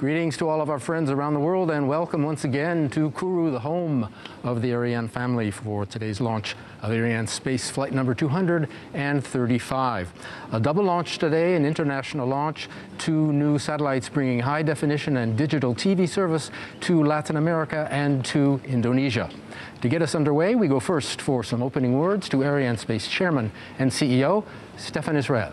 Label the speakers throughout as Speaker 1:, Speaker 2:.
Speaker 1: Greetings to all of our friends around the world and welcome once again to Kourou, the home of the Ariane family, for today's launch of Arianespace flight number 235. A double launch today, an international launch, 2 new satellites bringing high definition and digital TV service to Latin America and to Indonesia. To get us underway, we go first for some opening words to Arianespace Chairman and CEO, Stéphane Israël.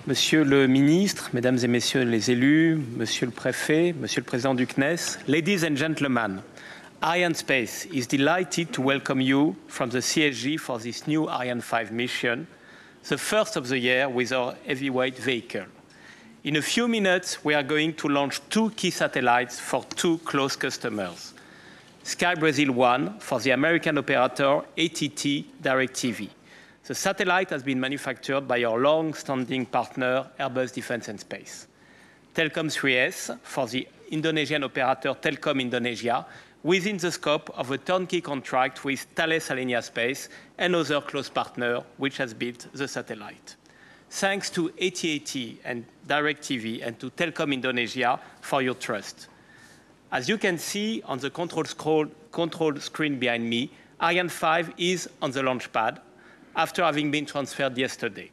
Speaker 2: Monsieur le ministre, mesdames et messieurs les élus, monsieur le préfet, monsieur le président du CNES, ladies and gentlemen, Arianespace is delighted to welcome you from the CSG for this new Ariane 5 mission, the first of the year with our heavyweight vehicle. In a few minutes, we are going to launch 2 key satellites for 2 close customers. Sky Brazil 1 for the American operator AT&T DirecTV. The satellite has been manufactured by our long-standing partner, Airbus Defence and Space. Telkom 3S for the Indonesian operator Telkom Indonesia, within the scope of a turnkey contract with Thales Alenia Space, another close partner which has built the satellite. Thanks to AT&T and DirecTV and to Telkom Indonesia for your trust. As you can see on the control screen behind me, Ariane 5 is on the launch pad, after having been transferred yesterday.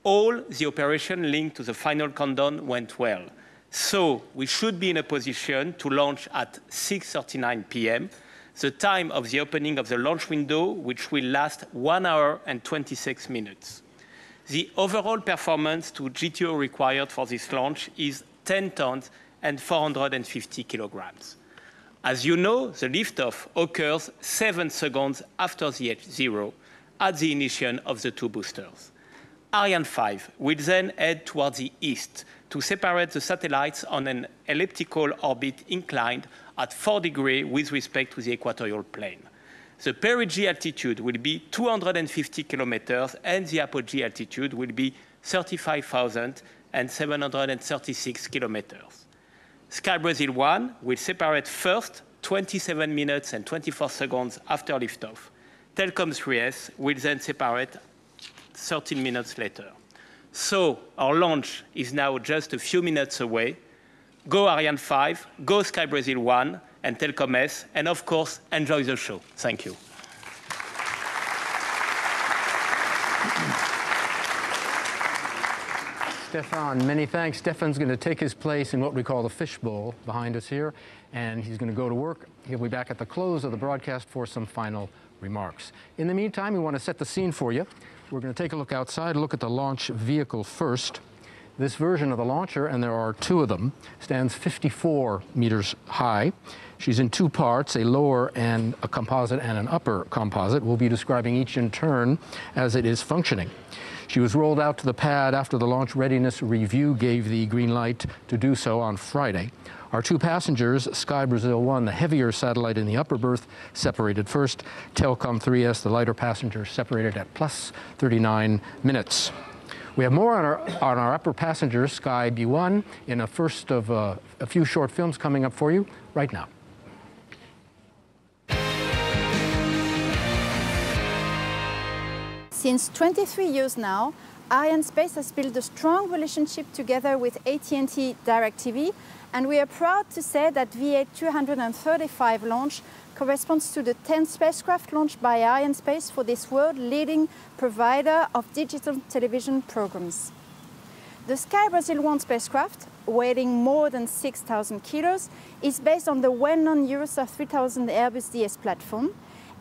Speaker 2: All the operation linked to the final countdown went well. So we should be in a position to launch at 6:39 p.m., the time of the opening of the launch window, which will last 1 hour and 26 minutes. The overall performance to GTO required for this launch is 10 tons and 450 kilograms. As you know, the liftoff occurs 7 seconds after the H0, at the ignition of the 2 boosters. Ariane 5 will then head towards the east to separate the satellites on an elliptical orbit inclined at 4 degrees with respect to the equatorial plane. The perigee altitude will be 250 kilometers and the apogee altitude will be 35,736 kilometers. Sky Brazil 1 will separate first 27 minutes and 24 seconds after liftoff. Telkom 3S will then separate 13 minutes later. So our launch is now just a few minutes away. Go Ariane 5, go Sky Brazil 1 and Telkom S, and of course, enjoy the show. Thank you.
Speaker 1: Stéphane, many thanks. Stéphane's going to take his place in what we call the fishbowl behind us here, and he's going to go to work. He'll be back at the close of the broadcast for some final remarks. In the meantime, we want to set the scene for you. We're going to take a look outside, look at the launch vehicle first. This version of the launcher, and there are 2 of them, stands 54 meters high. She's in 2 parts, a lower and a composite and an upper composite. We'll be describing each in turn as it is functioning. She was rolled out to the pad after the launch readiness review gave the green light to do so on Friday. Our 2 passengers, Sky Brazil 1, the heavier satellite in the upper berth, separated first. Telkom 3S, the lighter passenger, separated at plus 39 minutes. We have more on our upper passenger, Sky B1, in a first of a few short films coming up for you right now.
Speaker 3: Since 23 years now, Arianespace has built a strong relationship together with AT&T DirecTV, and we are proud to say that VA235 launch corresponds to the 10th spacecraft launched by Arianespace for this world-leading provider of digital television programs. The Sky Brazil 1 spacecraft, weighing more than 6,000 kilos, is based on the well-known Eurostar 3000 Airbus DS platform.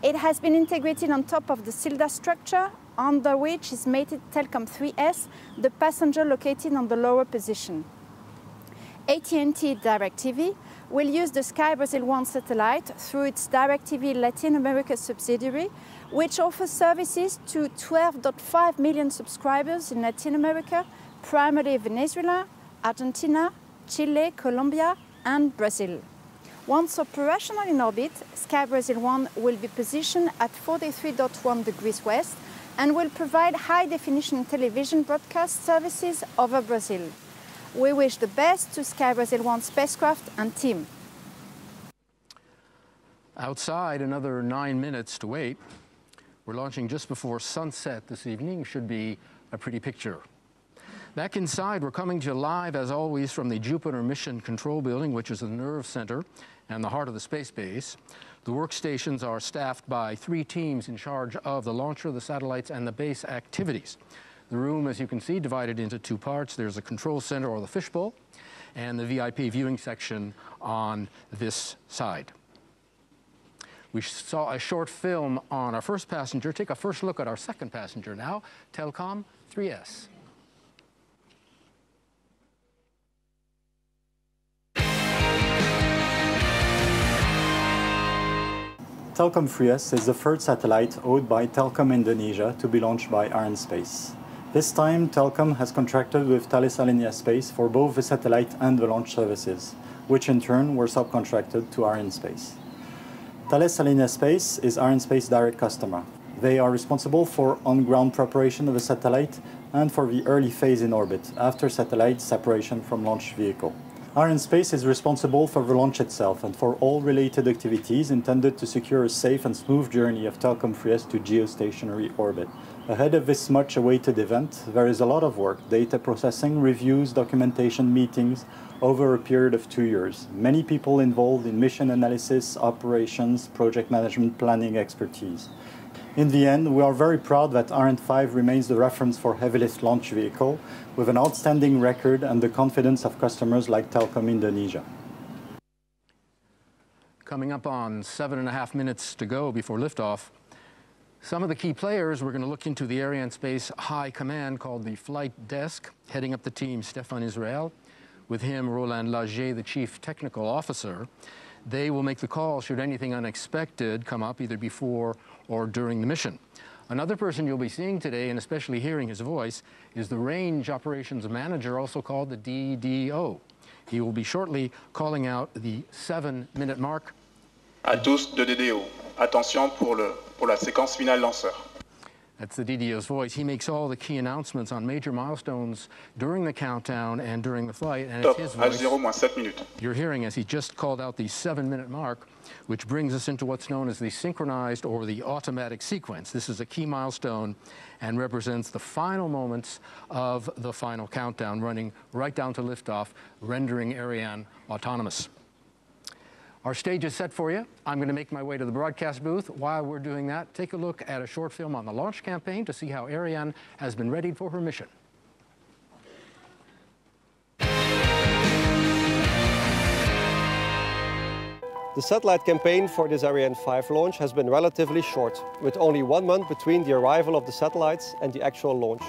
Speaker 3: It has been integrated on top of the Silda structure, under which is mated Telkom 3S, the passenger located on the lower position. AT&T DirecTV will use the Sky Brazil 1 satellite through its DirecTV Latin America subsidiary, which offers services to 12.5 million subscribers in Latin America, primarily Venezuela, Argentina, Chile, Colombia, and Brazil. Once operational in orbit, Sky Brazil 1 will be positioned at 43.1 degrees west and will provide high-definition television broadcast services over Brazil. We wish the best to Sky Brazil 1 spacecraft and team.
Speaker 1: Outside, another 9 minutes to wait. We're launching just before sunset this evening. Should be a pretty picture Back inside, we're coming to you live, as always, from the Jupiter Mission Control Building, which is the nerve center and the heart of the space base. The workstations are staffed by 3 teams in charge of the launcher, the satellites, and the base activities. The room, as you can see, divided into 2 parts. There's a control center, or the fishbowl, and the VIP viewing section on this side. We saw a short film on our first passenger. Take a first look at our second passenger now, Telkom 3S.
Speaker 4: Telkom 3S is the third satellite owned by Telkom Indonesia to be launched by Arianespace. This time, Telkom has contracted with Thales Arianespace for both the satellite and the launch services, which in turn were subcontracted to Arianespace. Thales Arianespace is Arianespace's direct customer. They are responsible for on-ground preparation of the satellite and for the early phase in orbit, after satellite separation from launch vehicle. Arianespace is responsible for the launch itself and for all related activities intended to secure a safe and smooth journey of Telkom 3S to geostationary orbit. Ahead of this much-awaited event, there is a lot of work: data processing, reviews, documentation, meetings, over a period of 2 years. Many people involved in mission analysis, operations, project management, planning expertise. In the end, we are very proud that Ariane 5 remains the reference for heavy-lift launch vehicle, with an outstanding record and the confidence of customers like Telkom Indonesia.
Speaker 1: Coming up on 7.5 minutes to go before liftoff, some of the key players, we're going to look into the Arianespace High Command, called the Flight Desk. Heading up the team, Stéphane Israël. With him, Roland Lagier, the Chief Technical Officer. They will make the call should anything unexpected come up, either before or during the mission. Another person you'll be seeing today, and especially hearing his voice, is the Range Operations Manager, also called the DDO. He will be shortly calling out the 7-minute mark.
Speaker 5: À tous de DDO. Attention pour la séquence finale lanceur.
Speaker 1: That's the DDO's voice. He makes all the key announcements on major milestones during the countdown and during the flight. And it's his voice
Speaker 5: H0-7 minutes.
Speaker 1: you're hearing as he just called out the 7-minute mark, which brings us into what's known as the synchronized or the automatic sequence. This is a key milestone and represents the final moments of the final countdown, running right down to liftoff, rendering Ariane autonomous. Our stage is set for you. I'm going to make my way to the broadcast booth. While we're doing that, take a look at a short film on the launch campaign to see how Ariane has been readied for her mission.
Speaker 6: The satellite campaign for this Ariane 5 launch has been relatively short, with only 1 month between the arrival of the satellites and the actual launch.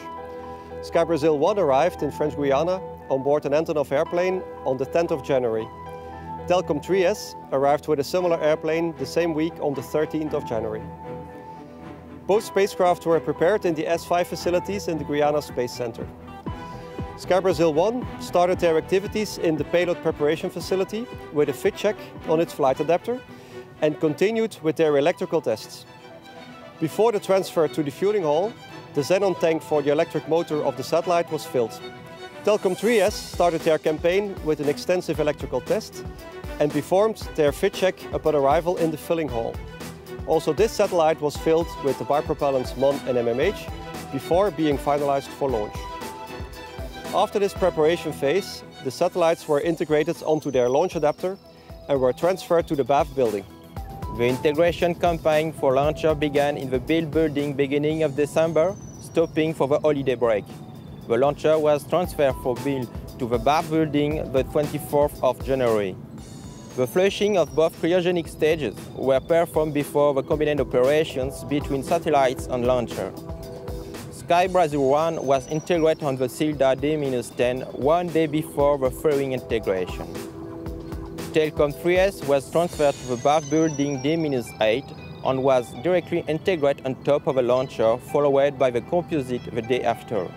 Speaker 6: Sky Brazil 1 arrived in French Guiana on board an Antonov airplane on the 10th of January. Telkom 3S arrived with a similar airplane the same week on the 13th of January. Both spacecraft were prepared in the S5 facilities in the Guyana Space Center. Sky Brazil 1 started their activities in the payload preparation facility with a fit check on its flight adapter and continued with their electrical tests. Before the transfer to the fueling hall, the xenon tank for the electric motor of the satellite was filled. Telkom 3S started their campaign with an extensive electrical test and performed their fit check upon arrival in the filling hall. Also, this satellite was filled with the bipropellants MON and MMH before being finalized for launch. After this preparation phase, the satellites were integrated onto their launch adapter and were transferred to the BAF building.
Speaker 7: The integration campaign for launcher began in the build building beginning of December, stopping for the holiday break. The launcher was transferred for build to the BAF building the 24th of January. The flushing of both cryogenic stages were performed before the combined operations between satellites and launcher. Sky Brazil 1 was integrated on the Silda D-10 1 day before the fairing integration. Telkom 3S was transferred to the BAF building D-8 and was directly integrated on top of the launcher, followed by the composite the day after.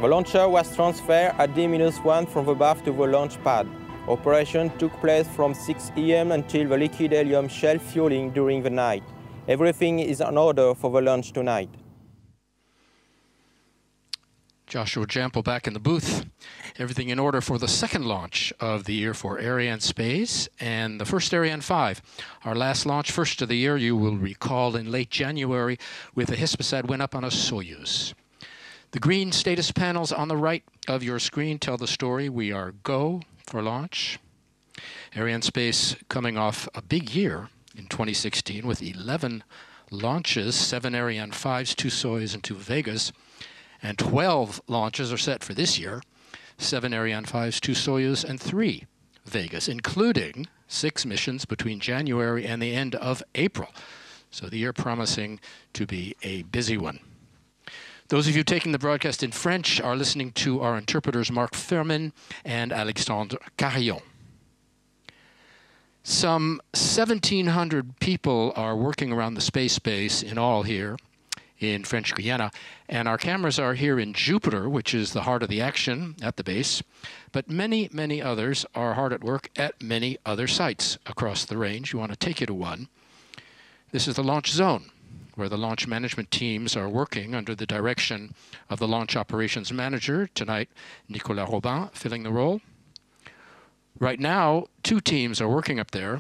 Speaker 7: The launcher was transferred at D-1 from the BAF to the launch pad. Operation took place from 6 AM until the liquid helium shell fueling during the night. Everything is in order for the launch tonight.
Speaker 1: Joshua Jample back in the booth. Everything in order for the second launch of the year for Arianespace and the first Ariane 5. Our last launch, first of the year, you will recall, in late January, with a Hispasat went up on a Soyuz. The green status panels on the right of your screen tell the story. We are go for launch. Arianespace coming off a big year in 2016 with 11 launches, 7 Ariane 5s, 2 Soyuz and 2 Vegas, and 12 launches are set for this year, 7 Ariane 5s, 2 Soyuz and 3 Vegas, including 6 missions between January and the end of April. So the year promising to be a busy one. Those of you taking the broadcast in French are listening to our interpreters Marc Fermin and Alexandre Carillon. Some 1,700 people are working around the space base in all here in French Guiana, and our cameras are here in Jupiter, which is the heart of the action at the base, but many, many others are hard at work at many other sites across the range. We want to take you to one. This is the launch zone, where the launch management teams are working under the direction of the launch operations manager, tonight Nicolas Robin filling the role. Right now, 2 teams are working up there.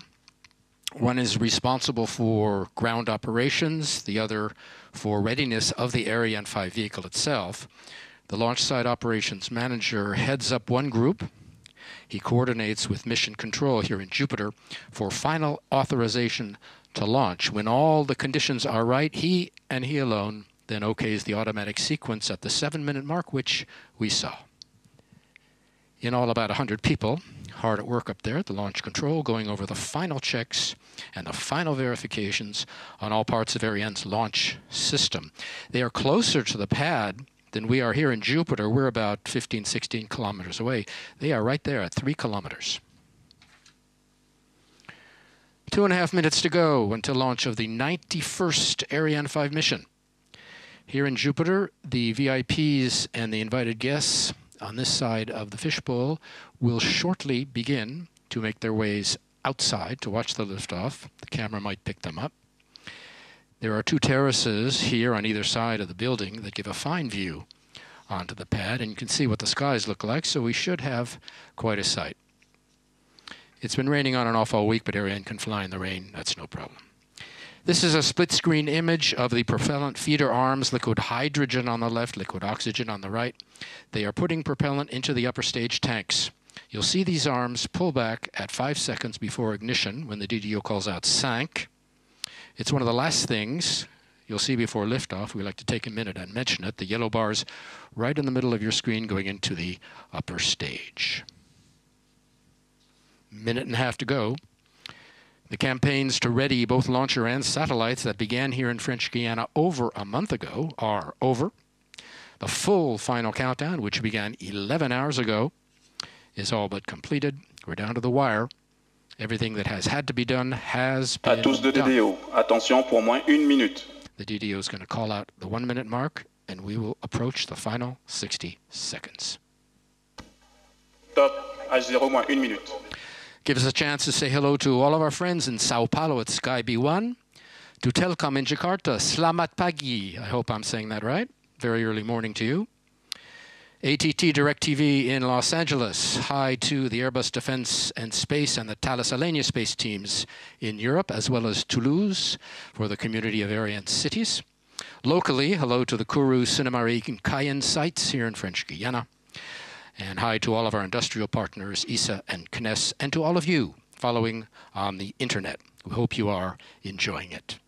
Speaker 1: One is responsible for ground operations, the other for readiness of the Ariane 5 vehicle itself. The launch site operations manager heads up one group. He coordinates with mission control here in Jupiter for final authorization to launch. When all the conditions are right, he and he alone then okays the automatic sequence at the 7-minute mark, which we saw. In all, about 100 people hard at work up there at the launch control, going over the final checks and the final verifications on all parts of Ariane's launch system. They are closer to the pad than we are here in Jupiter. We're about 15, 16 kilometers away. They are right there at 3 kilometers. 2.5 minutes to go until launch of the 91st Ariane 5 mission. Here in Jupiter, the VIPs and the invited guests on this side of the fishbowl will shortly begin to make their ways outside to watch the liftoff. The camera might pick them up. There are 2 terraces here on either side of the building that give a fine view onto the pad, and you can see what the skies look like, so we should have quite a sight. It's been raining on and off all week, but Ariane can fly in the rain. That's no problem. This is a split-screen image of the propellant feeder arms, liquid hydrogen on the left, liquid oxygen on the right. They are putting propellant into the upper stage tanks. You'll see these arms pull back at 5 seconds before ignition when the DDO calls out "5." It's one of the last things you'll see before liftoff. We like to take a minute and mention it. The yellow bars right in the middle of your screen going into the upper stage. Minute and a half to go. The campaigns to ready both launcher and satellites that began here in French Guiana over a month ago are over. The full final countdown, which began 11 hours ago, is all but completed. We're down to the wire. Everything that has had to be done has been
Speaker 5: À tous de
Speaker 1: done.
Speaker 5: DDO, attention pour moins 1 minute.
Speaker 1: The DDO is going to call out the 1-minute mark, and we will approach the final 60 seconds.
Speaker 5: Top, H0 moins 1 minute.
Speaker 1: Give us a chance to say hello to all of our friends in Sao Paulo at Sky B1, to Telkom in Jakarta, Selamat Pagi. I hope I'm saying that right. Very early morning to you. ATT DirecTV in Los Angeles. Hi to the Airbus Defense and Space and the Thales Alenia Space teams in Europe, as well as Toulouse for the community of Ariane cities. Locally, hello to the Kourou, Sinnamary, and Cayenne sites here in French Guiana. And hi to all of our industrial partners, ESA and CNES, and to all of you following on the internet. We hope you are enjoying it.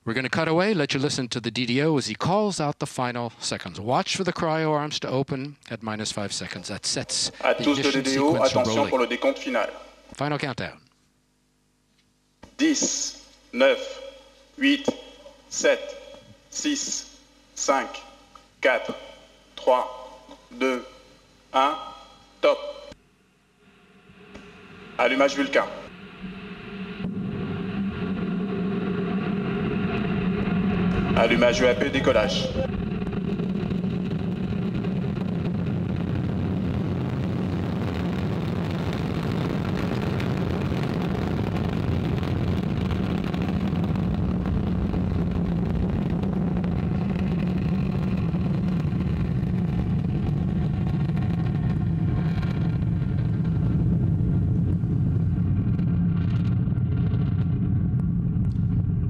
Speaker 1: We're going to cut away, let you listen to the DDO as he calls out the final seconds. Watch for the cryo arms to open at -5 seconds. That sets
Speaker 5: À
Speaker 1: the
Speaker 5: tous de
Speaker 1: ignition
Speaker 5: DDO,
Speaker 1: sequence
Speaker 5: attention pour
Speaker 1: rolling.
Speaker 5: le décompte final.
Speaker 1: Final countdown.
Speaker 5: 10, 9, 8, 7, 6, 5, 4, 3, 2, 1, top. Allumage Vulcain. Allumage UAP, décollage.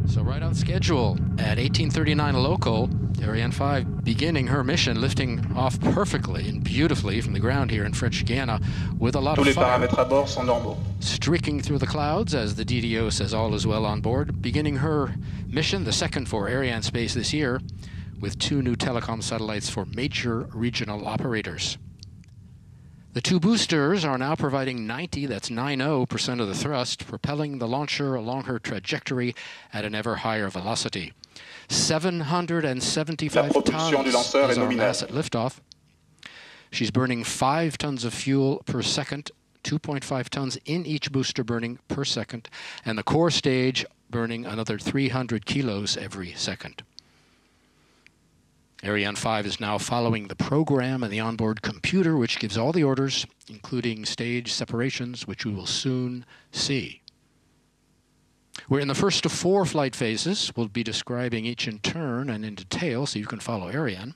Speaker 1: So right on schedule at 1839 local, Ariane 5 beginning her mission, lifting off perfectly and beautifully from the ground here in French Guiana with a lot
Speaker 5: Tous
Speaker 1: of
Speaker 5: les
Speaker 1: fire.
Speaker 5: paramètres à bord sont normaux.
Speaker 1: Streaking through the clouds as the DDO says all is well on board, beginning her mission, the second for Arianespace this year, with 2 new telecom satellites for major regional operators. The 2 boosters are now providing 90% of the thrust, propelling the launcher along her trajectory at an ever higher velocity. 775 tons is our mass at liftoff. She's burning 5 tons of fuel per second, 2.5 tons in each booster burning per second, and the core stage burning another 300 kilos every second. Ariane 5 is now following the program and the onboard computer, which gives all the orders, including stage separations, which we will soon see. We're in the first of 4 flight phases. We'll be describing each in turn and in detail so you can follow Ariane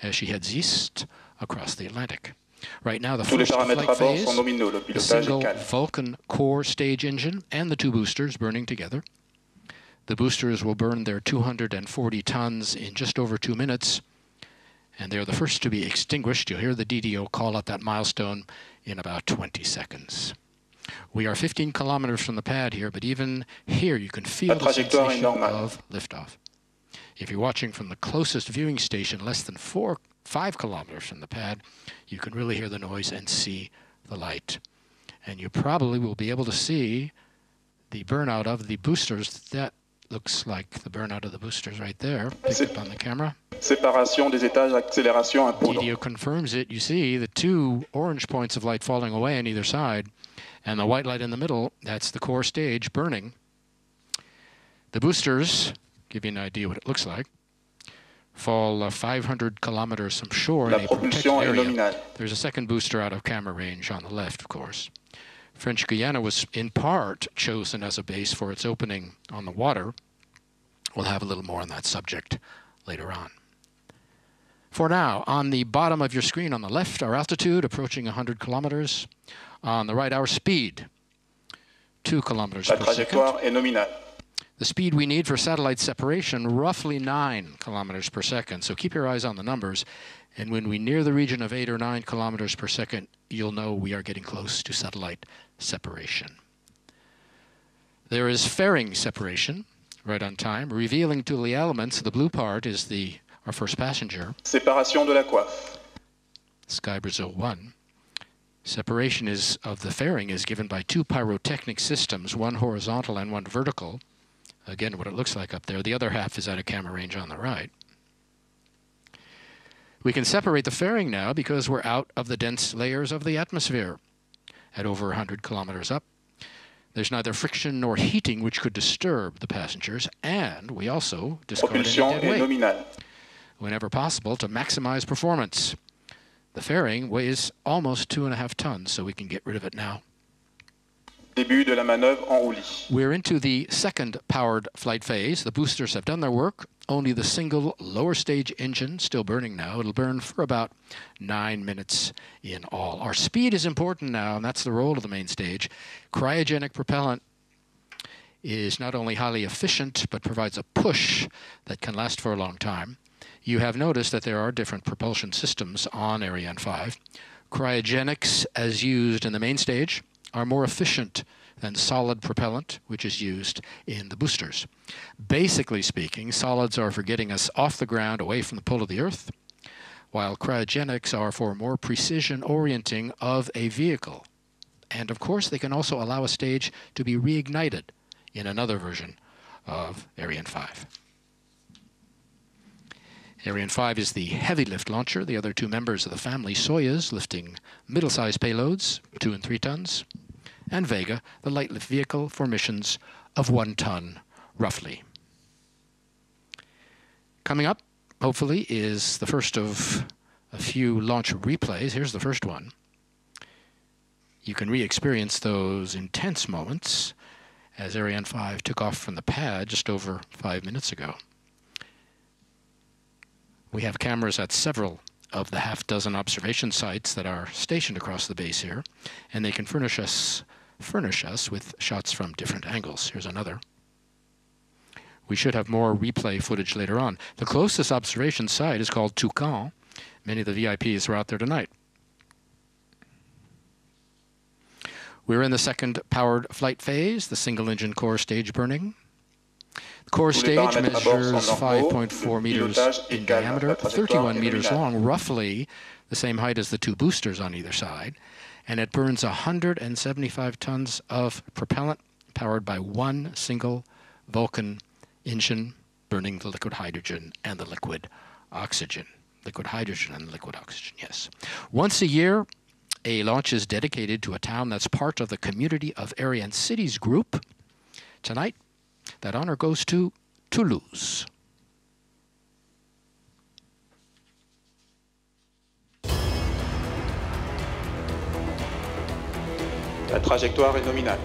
Speaker 1: as she heads east across the Atlantic. Right now, the first flight phase, the single Vulcan core stage engine and the 2 boosters burning together. The boosters will burn their 240 tons in just over 2 minutes, and they're the first to be extinguished. You'll hear the DDO call out that milestone in about 20 seconds. We are 15 kilometers from the pad here, but even here you can feel the sensation of liftoff. If you're watching from the closest viewing station, less than 5 kilometers from the pad, you can really hear the noise and see the light. And you probably will be able to see the burnout of the boosters. That looks like the burnout of the boosters right there, picked up on the camera.
Speaker 5: Séparation des étages, accélération à poudre.
Speaker 1: DDO confirms it. You see the 2 orange points of light falling away on either side, and the white light in the middle, that's the core stage burning. The boosters, give you an idea what it looks like, fall 500 kilometers from shore in a protected area. There's a second booster out of camera range on the left, of course. French Guiana was in part chosen as a base for its opening on the water. We'll have a little more on that subject later on. For now, on the bottom of your screen on the left, our altitude approaching 100 kilometers. On the right, our speed, 2 kilometers per second.
Speaker 5: Est nominale.
Speaker 1: The speed we need for satellite separation, roughly 9 kilometers per second. So keep your eyes on the numbers. And when we near the region of 8 or 9 kilometers per second, you'll know we are getting close to satellite separation. There is fairing separation, right on time, revealing to the elements. The blue part is our first passenger.
Speaker 5: Séparation de la coiffe.
Speaker 1: Sky Brazil 1. Separation of the fairing is given by 2 pyrotechnic systems, one horizontal and one vertical. Again, what it looks like up there. The other half is out of camera range on the right. We can separate the fairing now because we're out of the dense layers of the atmosphere at over 100 kilometers up. There's neither friction nor heating which could disturb the passengers, and we also discard any dead weight whenever possible to maximize performance. The fairing weighs almost 2.5 tons, so we can get rid of it now.
Speaker 5: Début de la manœuvre en roulis.
Speaker 1: We're into the second powered flight phase. The boosters have done their work. Only the single lower stage engine still burning now. It'll burn for about 9 minutes in all. Our speed is important now, and that's the role of the main stage. Cryogenic propellant is not only highly efficient, but provides a push that can last for a long time. You have noticed that there are different propulsion systems on Ariane 5. Cryogenics, as used in the main stage, are more efficient than solid propellant, which is used in the boosters. Basically speaking, solids are for getting us off the ground away from the pull of the Earth, while cryogenics are for more precision orienting of a vehicle. And of course, they can also allow a stage to be reignited in another version of Ariane 5. Ariane 5 is the heavy lift launcher. The other 2 members of the family, Soyuz, lifting middle-sized payloads, 2 and 3 tons, and Vega, the light lift vehicle for missions of 1 ton, roughly. Coming up, hopefully, is the first of a few launch replays. Here's the first one. You can re-experience those intense moments as Ariane 5 took off from the pad just over 5 minutes ago. We have cameras at several of the half-dozen observation sites that are stationed across the base here, and they can furnish us with shots from different angles. Here's another. We should have more replay footage later on. The closest observation site is called Toucan. Many of the VIPs are out there tonight. We're in the second powered flight phase, the single-engine core stage burning. The core stage measures 5.4 meters in diameter, 31 meters long, roughly the same height as the two boosters on either side, and it burns 175 tons of propellant powered by one single Vulcan engine burning the liquid hydrogen and the liquid oxygen. Liquid hydrogen and liquid oxygen, yes. Once a year, a launch is dedicated to a town that's part of the Community of Ariane Cities group. Tonight, that honor goes to Toulouse.
Speaker 5: La trajectoire est nominale.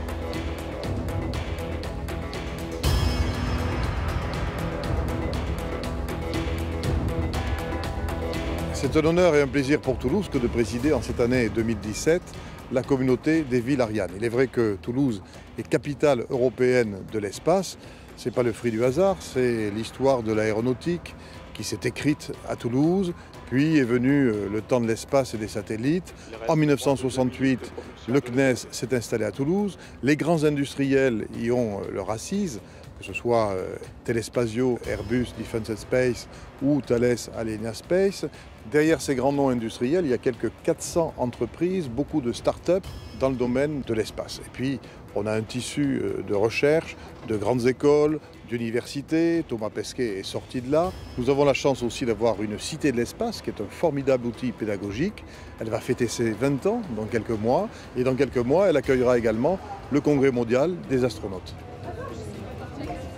Speaker 8: C'est un honneur et un plaisir pour Toulouse que de présider en cette année 2017 la communauté des villes Ariane. Il est vrai que Toulouse est capitale européenne de l'espace. Ce n'est pas le fruit du hasard, c'est l'histoire de l'aéronautique qui s'est écrite à Toulouse, puis est venu le temps de l'espace et des satellites. En 1968, le CNES s'est installé à Toulouse. Les grands industriels y ont leur assise, que ce soit Telespazio, Airbus, Defence and Space ou Thales, Arianespace. Derrière ces grands noms industriels, il y a quelques 400 entreprises, beaucoup de start-up dans le domaine de l'espace. Et puis, on a un tissu de recherche, de grandes écoles, d'universités. Thomas Pesquet est sorti de là. Nous avons la chance aussi d'avoir une cité de l'espace, qui est un formidable outil pédagogique. Elle va fêter ses 20 ans dans quelques mois. Et dans quelques mois, elle accueillera également le Congrès mondial des astronautes.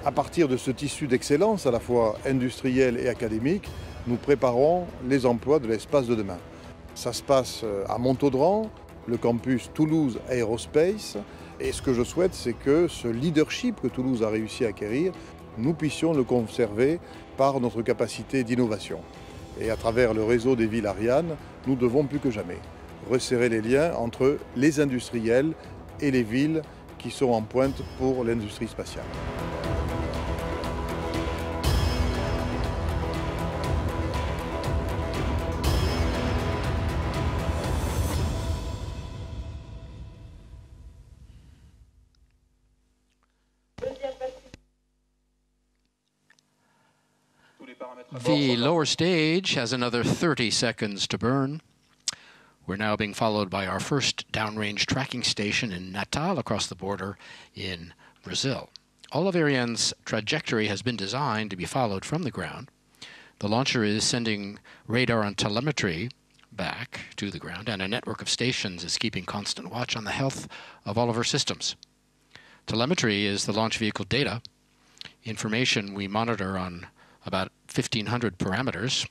Speaker 8: À partir de ce tissu d'excellence, à la fois industriel et académique, nous préparons les emplois de l'espace de demain. Ça se passe à Montaudran, le campus Toulouse Aerospace. Et ce que je souhaite, c'est que ce leadership que Toulouse a réussi à acquérir, nous puissions le conserver par notre capacité d'innovation. Et à travers le réseau des villes Ariane, nous devons plus que jamais resserrer les liens entre les industriels et les villes qui sont en pointe pour l'industrie spatiale.
Speaker 1: The lower stage has another 30 seconds to burn. We're now being followed by our first downrange tracking station in Natal across the border in Brazil. All of Ariane's trajectory has been designed to be followed from the ground. The launcher is sending radar and telemetry back to the ground, and a network of stations is keeping constant watch on the health of all of our systems. Telemetry is the launch vehicle data, information we monitor on about 1,500 parameters.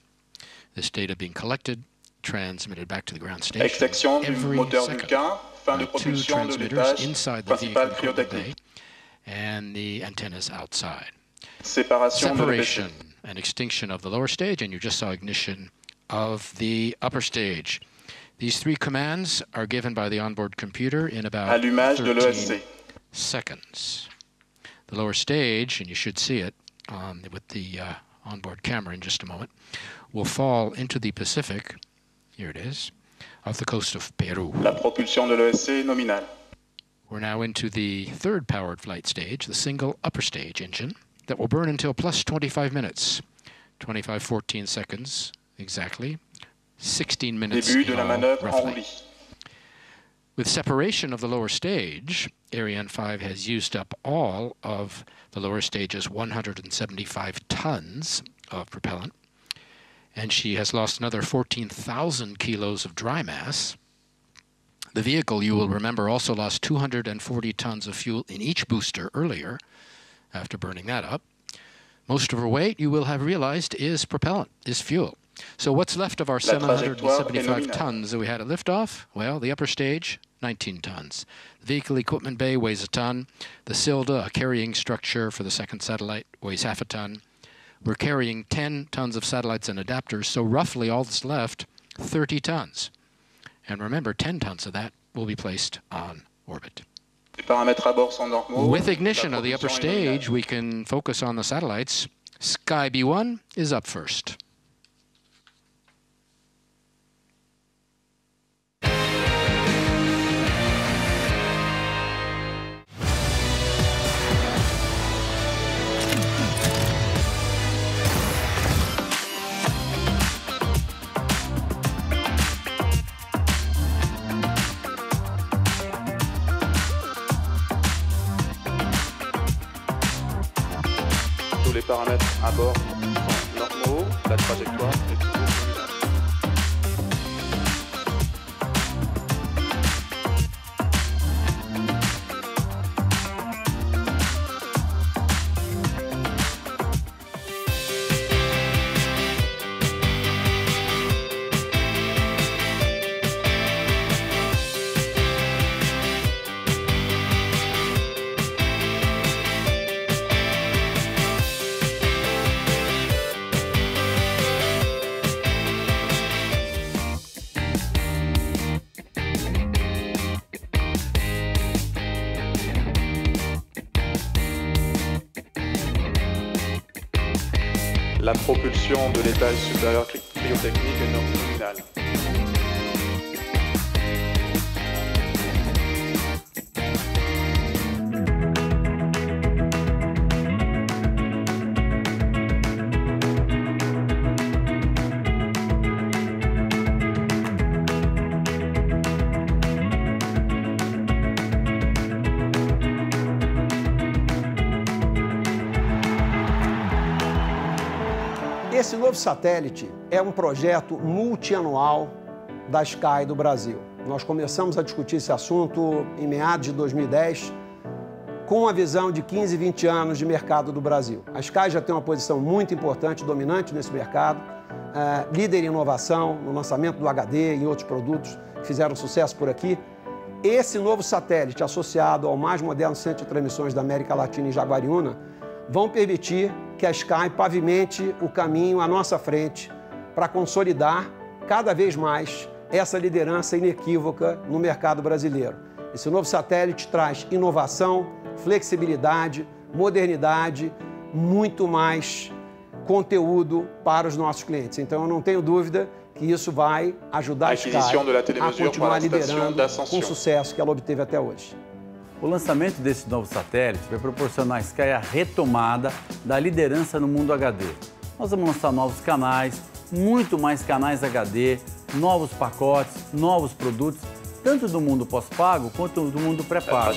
Speaker 1: This data being collected, transmitted back to the ground station.
Speaker 5: Extraction du moteur
Speaker 1: second.
Speaker 5: Vulcain, fin de
Speaker 1: Two
Speaker 5: propulsion de
Speaker 1: transmitters
Speaker 5: l'étage
Speaker 1: inside the
Speaker 5: principal
Speaker 1: vehicle bay
Speaker 5: cryotechnique.
Speaker 1: and the antennas outside.
Speaker 5: Séparation de
Speaker 1: Separation and extinction of the lower stage, and you just saw ignition of the upper stage. These three commands are given by the onboard computer in about
Speaker 5: allumage de
Speaker 1: 13
Speaker 5: l'ESC.
Speaker 1: seconds. The lower stage, and you should see it with the onboard camera in just a moment, will fall into the Pacific, here it is, off the coast of Peru.
Speaker 5: La propulsion de l'ESC nominale.
Speaker 1: We're now into the third powered flight stage, the single upper stage engine, that will burn until plus 25 minutes. 25:14 seconds exactly. 16 minutes
Speaker 5: Début de la manœuvre en
Speaker 1: roughly.
Speaker 5: roulis.
Speaker 1: With separation of the lower stage, Ariane 5 has used up all of the lower stage's 175 tons of propellant, and she has lost another 14,000 kilos of dry mass. The vehicle, you will remember, also lost 240 tons of fuel in each booster earlier after burning that up. Most of her weight, you will have realized, is propellant, is fuel. So what's left of our 775 tons that we had at liftoff? Well, the upper stage, 19 tons. The vehicle equipment bay weighs a ton. The Silda, a carrying structure for the second satellite, weighs half a ton. We're carrying 10 tons of satellites and adapters, so roughly all that's left, 30 tons. And remember, 10 tons of that will be placed on orbit.
Speaker 5: Les paramètres à bord sont normaux.
Speaker 1: With ignition of the upper
Speaker 5: propulsion est nominale.
Speaker 1: stage, we can focus on the satellites. Sky B1 is up first.
Speaker 5: Tous les paramètres à bord sont normaux. La trajectoire est toujours nominale. La propulsion de l'étage supérieur cryotechnique est nominale.
Speaker 9: Esse novo satélite é um projeto multianual da Sky do Brasil. Nós começamos a discutir esse assunto em meados de 2010, com a visão de 15, 20 anos de mercado do Brasil. A Sky já tem uma posição muito importante, dominante nesse mercado, líder em inovação, no lançamento do HD e outros produtos que fizeram sucesso por aqui. Esse novo satélite, associado ao mais moderno centro de transmissões da América Latina em Jaguariúna, vão permitir que a Sky pavimente o caminho à nossa frente para consolidar cada vez mais essa liderança inequívoca no mercado brasileiro. Esse novo satélite traz inovação, flexibilidade, modernidade, muito mais conteúdo para os nossos clientes. Então eu não tenho dúvida que isso vai ajudar a Sky a continuar liderando com o sucesso que ela obteve até hoje.
Speaker 10: O lançamento desse novo satélite vai proporcionar à Sky a retomada da liderança no mundo HD. Nós vamos lançar novos canais, muito mais canais HD, novos pacotes, novos produtos, tanto do mundo pós-pago quanto do mundo pré-pago.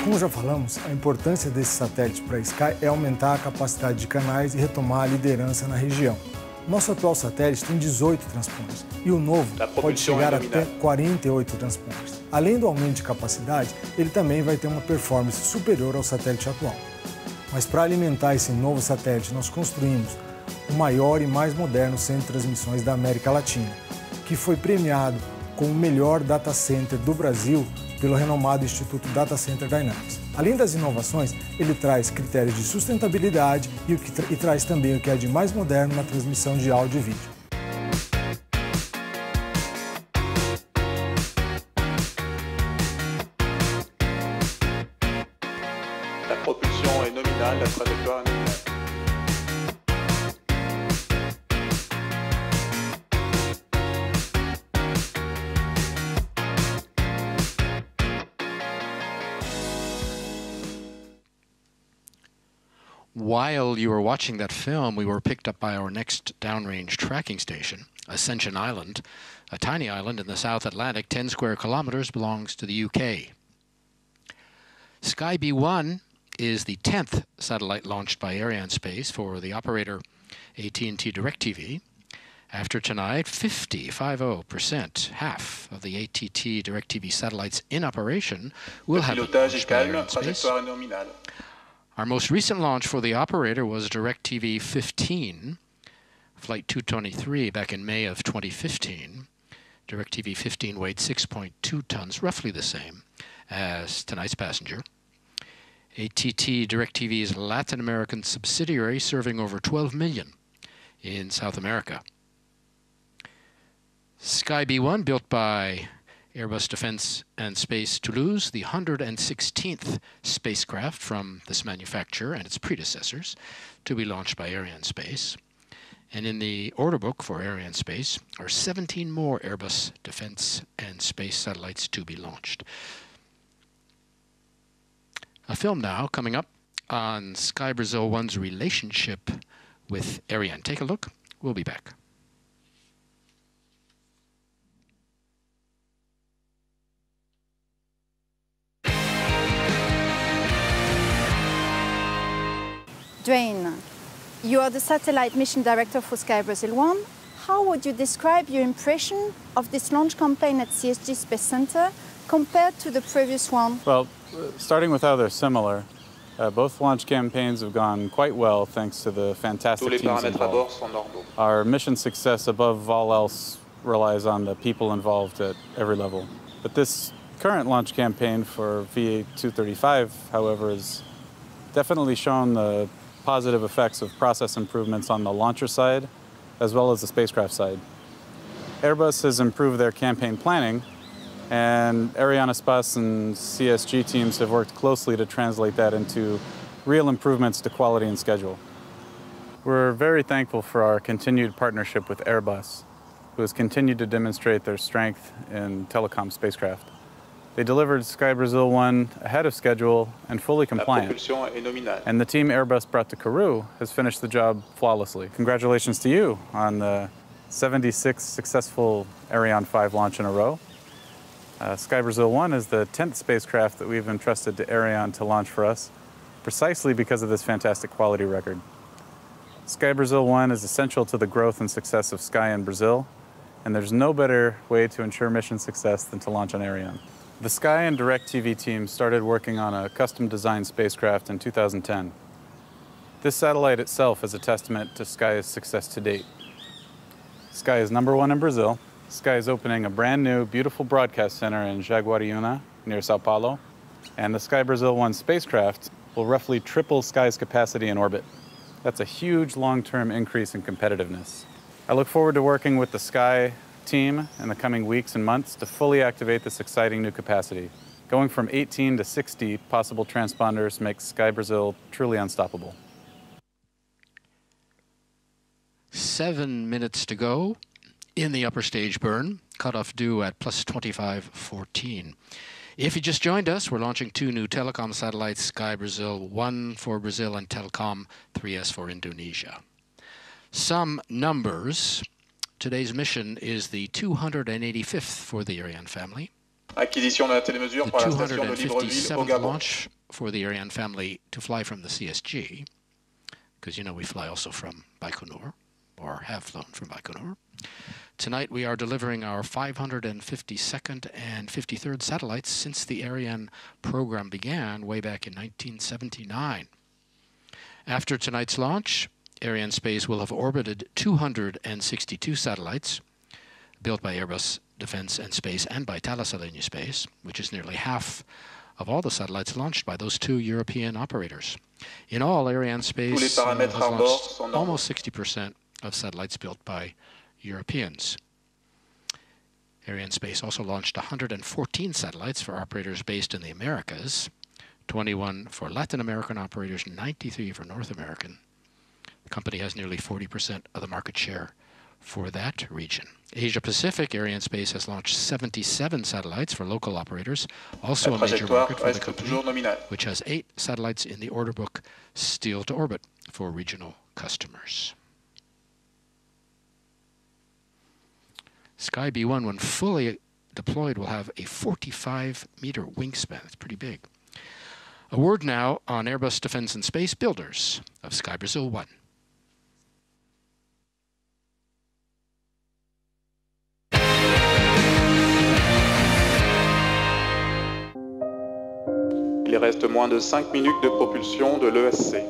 Speaker 11: Como já falamos, a importância desse satélite para a Sky é aumentar a capacidade de canais e retomar a liderança na região. Nosso atual satélite tem 18 transponders e o novo pode chegar até 48 transponders. Além do aumento de capacidade, ele também vai ter uma performance superior ao satélite atual. Mas para alimentar esse novo satélite, nós construímos o maior e mais moderno centro de transmissões da América Latina, que foi premiado como o melhor data center do Brasil pelo renomado Instituto Data Center Dynamics. Além das inovações, ele traz critérios de sustentabilidade e traz também o que é de mais moderno na transmissão de áudio e vídeo.
Speaker 5: La propulsion est nominale, la trajectoire est nominale.
Speaker 1: While you were watching that film, we were picked up by our next downrange tracking station, Ascension Island, a tiny island in the South Atlantic, 10 square kilometers, belongs to the UK. Sky B1 is the 10th satellite launched by Arianespace for the operator AT&T DirecTV. After tonight, 50%, half of the AT&T DirecTV satellites in operation will have been launched by Arianespace. Our most recent launch for the operator was DirecTV 15, Flight 223, back in May of 2015. DirecTV 15 weighed 6.2 tons, roughly the same as tonight's passenger. ATT DirecTV's Latin American subsidiary, serving over 12 million in South America. Sky B1, built by Airbus Defence and Space Toulouse, the 116th spacecraft from this manufacturer and its predecessors, to be launched by Arianespace. And in the order book for Arianespace are 17 more Airbus Defence and Space satellites to be launched. A film now coming up on Sky Brazil 1's relationship with Ariane. Take a look. We'll be back.
Speaker 3: Dwayne, you are the Satellite Mission Director for Sky Brazil 1. How would you describe your impression of this launch campaign at CSG Space Center compared to the previous one?
Speaker 12: Well, starting with how they're similar, both launch campaigns have gone quite well thanks to the fantastic teams involved. Our mission success above all else relies on the people involved at every level. But this current launch campaign for VA235, however, has definitely shown the positive effects of process improvements on the launcher side as well as the spacecraft side. Airbus has improved their campaign planning, and Arianespace and CSG teams have worked closely to translate that into real improvements to quality and schedule. We're very thankful for our continued partnership with Airbus, who has continued to demonstrate their strength in telecom spacecraft. They delivered Sky Brazil 1 ahead of schedule and fully compliant. And the team Airbus brought to Kourou has finished the job flawlessly. Congratulations to you on the 76th successful Ariane 5 launch in a row. Sky Brazil 1 is the 10th spacecraft that we've entrusted to Ariane to launch for us, precisely because of this fantastic quality record. Sky Brazil 1 is essential to the growth and success of Sky in Brazil, and there's no better way to ensure mission success than to launch on Ariane. The Sky and DirecTV team started working on a custom-designed spacecraft in 2010. This satellite itself is a testament to Sky's success to date. Sky is #1 in Brazil. Sky is opening a brand new, beautiful broadcast center in Jaguariúna, near Sao Paulo. And the Sky Brazil 1 spacecraft will roughly triple Sky's capacity in orbit. That's a huge long-term increase in competitiveness. I look forward to working with the Sky team in the coming weeks and months to fully activate this exciting new capacity. Going from 18 to 60 possible transponders makes Sky Brazil truly unstoppable.
Speaker 1: 7 minutes to go in the upper stage burn, cutoff due at +25:14. If you just joined us, we're launching 2 new telecom satellites, Sky Brazil 1 for Brazil and Telkom 3S for Indonesia. Some numbers. Today's mission is the 285th for the Ariane family.
Speaker 5: Acquisition de la télémesure
Speaker 1: The
Speaker 5: par la station de Libreville au
Speaker 1: 257th
Speaker 5: Gabon.
Speaker 1: launch for the Ariane family to fly from the CSG, because you know we fly also from Baikonur, or have flown from Baikonur. Tonight we are delivering our 552nd and 53rd satellites since the Ariane program began way back in 1979. After tonight's launch, Arianespace will have orbited 262 satellites built by Airbus Defence and Space and by Thales Alenia Space, which is nearly half of all the satellites launched by those 2 European operators. In all, Arianespace has launched almost 60% of satellites built by Europeans. Arianespace also launched 114 satellites for operators based in the Americas, 21 for Latin American operators, 93 for North American. The company has nearly 40% of the market share for that region. Asia Pacific, Arianespace has launched 77 satellites for local operators, also a major market for the company, which has 8 satellites in the order book still to orbit for regional customers. Sky B1, when fully deployed, will have a 45-meter wingspan. That's pretty big. A word now on Airbus Defence and Space, builders of Sky Brazil 1.
Speaker 5: Il reste moins de 5 minutes de propulsion de l'ESC.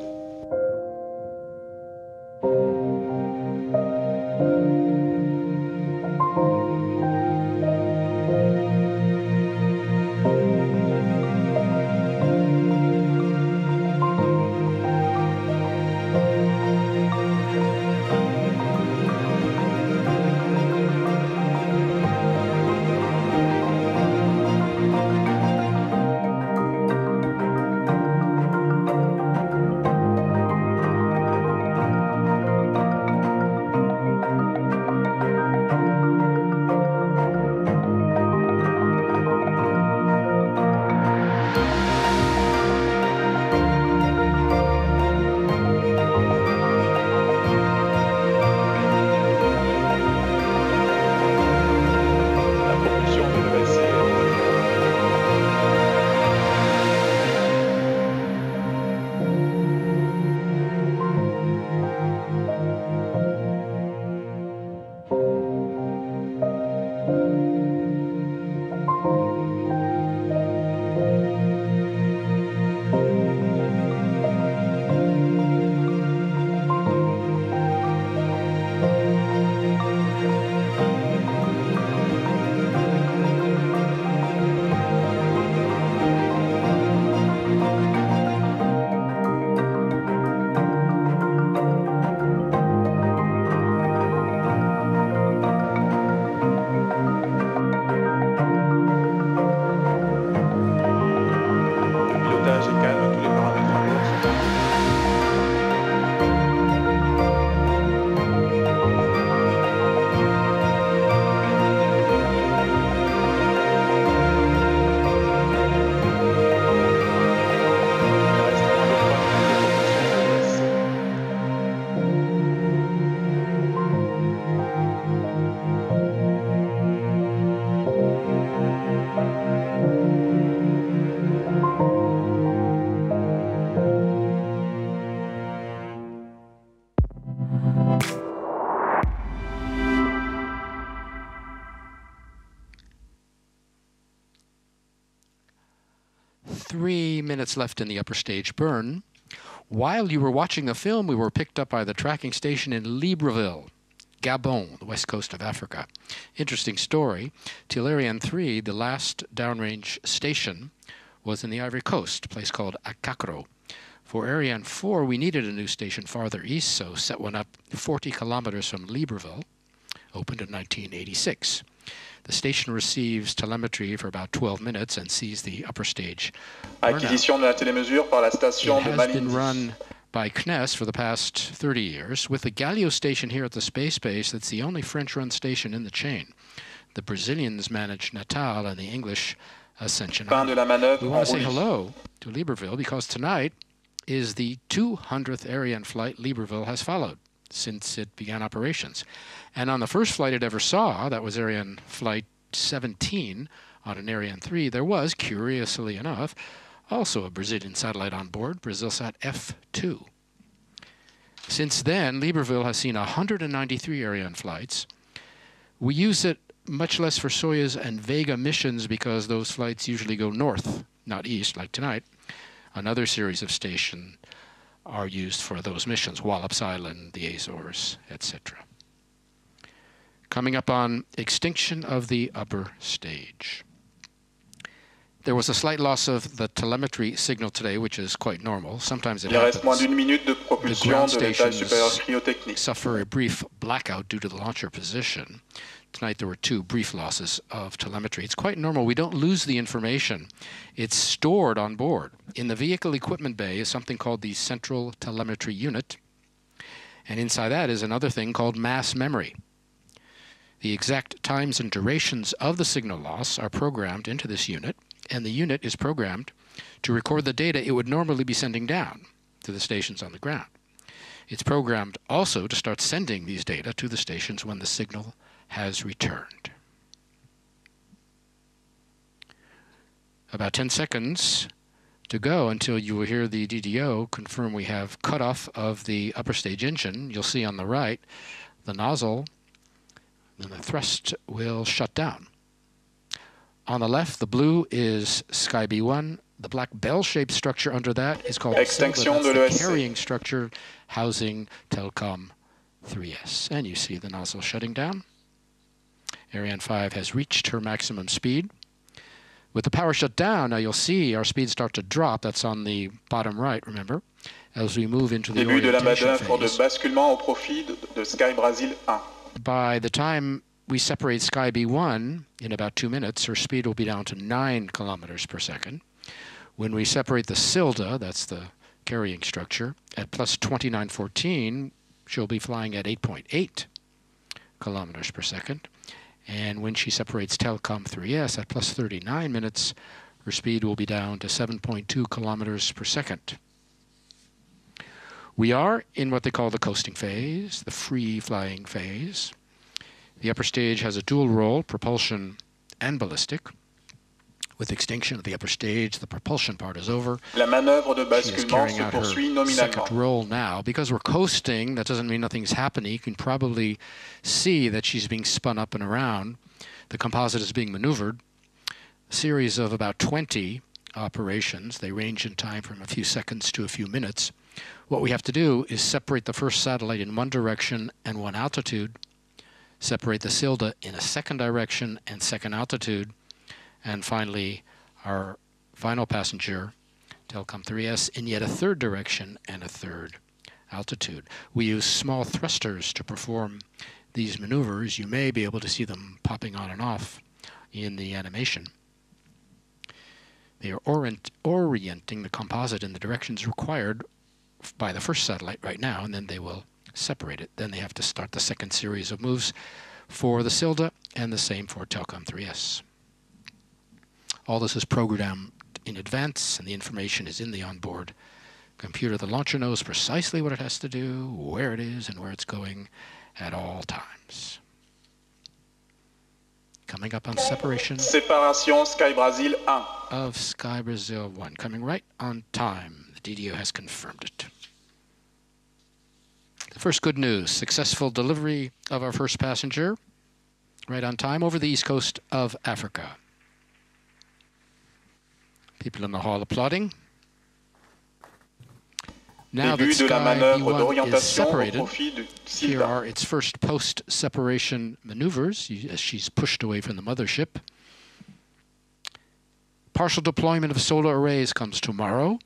Speaker 1: minutes left in the upper stage burn. While you were watching the film, we were picked up by the tracking station in Libreville, Gabon, the west coast of Africa. Interesting story. Till Ariane 3, the last downrange station was in the Ivory Coast, a place called Akakro. For Ariane 4, we needed a new station farther east, so set one up 40 kilometers from Libreville, opened in 1986. The station receives telemetry for about 12 minutes and sees the upper stage.
Speaker 5: Acquisition de la télémesure par la station de
Speaker 1: It has
Speaker 5: Malindi.
Speaker 1: been run by CNES for the past 30 years. With the Galileo station here at the space base, that's the only French-run station in the chain. The Brazilians manage Natal and the English Ascension.
Speaker 5: Fin de la manœuvre
Speaker 1: We want to
Speaker 5: en
Speaker 1: say
Speaker 5: roulis.
Speaker 1: hello to Libreville because tonight is the 200th Ariane flight Libreville has followed since it began operations. And on the first flight it ever saw, that was Ariane Flight 17 on an Ariane 3, there was, curiously enough, also a Brazilian satellite on board, Brasilsat F2. Since then, Libreville has seen 193 Ariane flights. We use it much less for Soyuz and Vega missions because those flights usually go north, not east, like tonight. Another series of stations are used for those missions, Wallops Island, the Azores, etc. Coming up on extinction of the upper stage. There was a slight loss of the telemetry signal today, which is quite normal. Sometimes it
Speaker 5: Il reste moins
Speaker 1: happens.
Speaker 5: d'une minute de
Speaker 1: The
Speaker 5: propulsion
Speaker 1: ground
Speaker 5: de l'étage supérieur
Speaker 1: stations
Speaker 5: cryotechnique.
Speaker 1: suffer a brief blackout due to the launcher position. Tonight there were 2 brief losses of telemetry. It's quite normal. We don't lose the information. It's stored on board. In the vehicle equipment bay is something called the Central Telemetry Unit. And inside that is another thing called mass memory. The exact times and durations of the signal loss are programmed into this unit, and the unit is programmed to record the data it would normally be sending down to the stations on the ground. It's programmed also to start sending these data to the stations when the signal has returned. About 10 seconds to go until you will hear the DDO confirm we have cutoff of the upper stage engine. You'll see on the right the nozzle, then the thrust will shut down. On the left, the blue is Sky B1. The black bell-shaped structure under that is called
Speaker 5: Extinction de
Speaker 1: the
Speaker 5: l'ESC.
Speaker 1: carrying structure housing Telkom 3S. And you see the nozzle shutting down. Ariane 5 has reached her maximum speed. With the power shut down, now you'll see our speed start to drop. That's on the bottom right, remember, as we move into the
Speaker 5: Début de la
Speaker 1: orientation
Speaker 5: manœuvre de
Speaker 1: phase.
Speaker 5: basculement au profit de Sky Brazil 1.
Speaker 1: By the time we separate Sky B1 in about 2 minutes, her speed will be down to 9 kilometers per second. When we separate the Silda, that's the carrying structure, at plus 2914, she'll be flying at 8.8 kilometers per second. And when she separates Telkom 3S at plus 39 minutes, her speed will be down to 7.2 kilometers per second. We are in what they call the coasting phase, the free-flying phase. The upper stage has a dual role, propulsion and ballistic. With extinction of the upper stage, the propulsion part is over.
Speaker 5: La manœuvre de
Speaker 1: She is
Speaker 5: basculement
Speaker 1: carrying
Speaker 5: se
Speaker 1: out her
Speaker 5: poursuit
Speaker 1: second
Speaker 5: nominalement.
Speaker 1: role now. Because we're coasting, that doesn't mean nothing's happening. You can probably see that she's being spun up and around. The composite is being maneuvered. A series of about 20 operations. They range in time from a few seconds to a few minutes. What we have to do is separate the first satellite in one direction and one altitude, separate the Silda in a second direction and second altitude, and finally our final passenger, Telkom 3S, in yet a third direction and a third altitude. We use small thrusters to perform these maneuvers. You may be able to see them popping on and off in the animation. They are orienting the composite in the directions required by the first satellite right now, and then they will separate it. Then they have to start the second series of moves for the Silda, and the same for Telkom 3S. All this is programmed in advance, and the information is in the onboard computer. The launcher knows precisely what it has to do, where it is, and where it's going at all times. Coming up on separation
Speaker 5: Séparation Sky Brazil 1.
Speaker 1: of Sky Brazil 1. Coming right on time. The DDO has confirmed it. The first good news, successful delivery of our first passenger right on time over the east coast of Africa. People in the hall applauding. Now that
Speaker 5: Début de la
Speaker 1: Sky
Speaker 5: manœuvre
Speaker 1: E1 is
Speaker 5: d'orientation au
Speaker 1: separated,
Speaker 5: profit du
Speaker 1: here
Speaker 5: Silda.
Speaker 1: are its first post-separation maneuvers as she's pushed away from the mothership. Partial deployment of solar arrays comes tomorrow.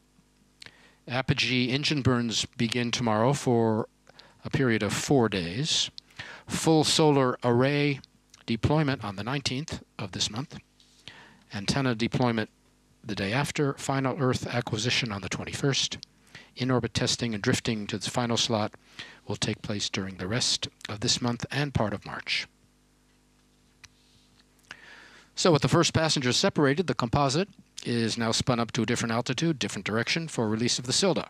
Speaker 1: Apogee engine burns begin tomorrow for a period of 4 days. Full solar array deployment on the 19th of this month. Antenna deployment the day after. Final Earth acquisition on the 21st. In-orbit testing and drifting to the final slot will take place during the rest of this month and part of March. So with the first passenger separated, the composite is now spun up to a different altitude, different direction for release of the Silda.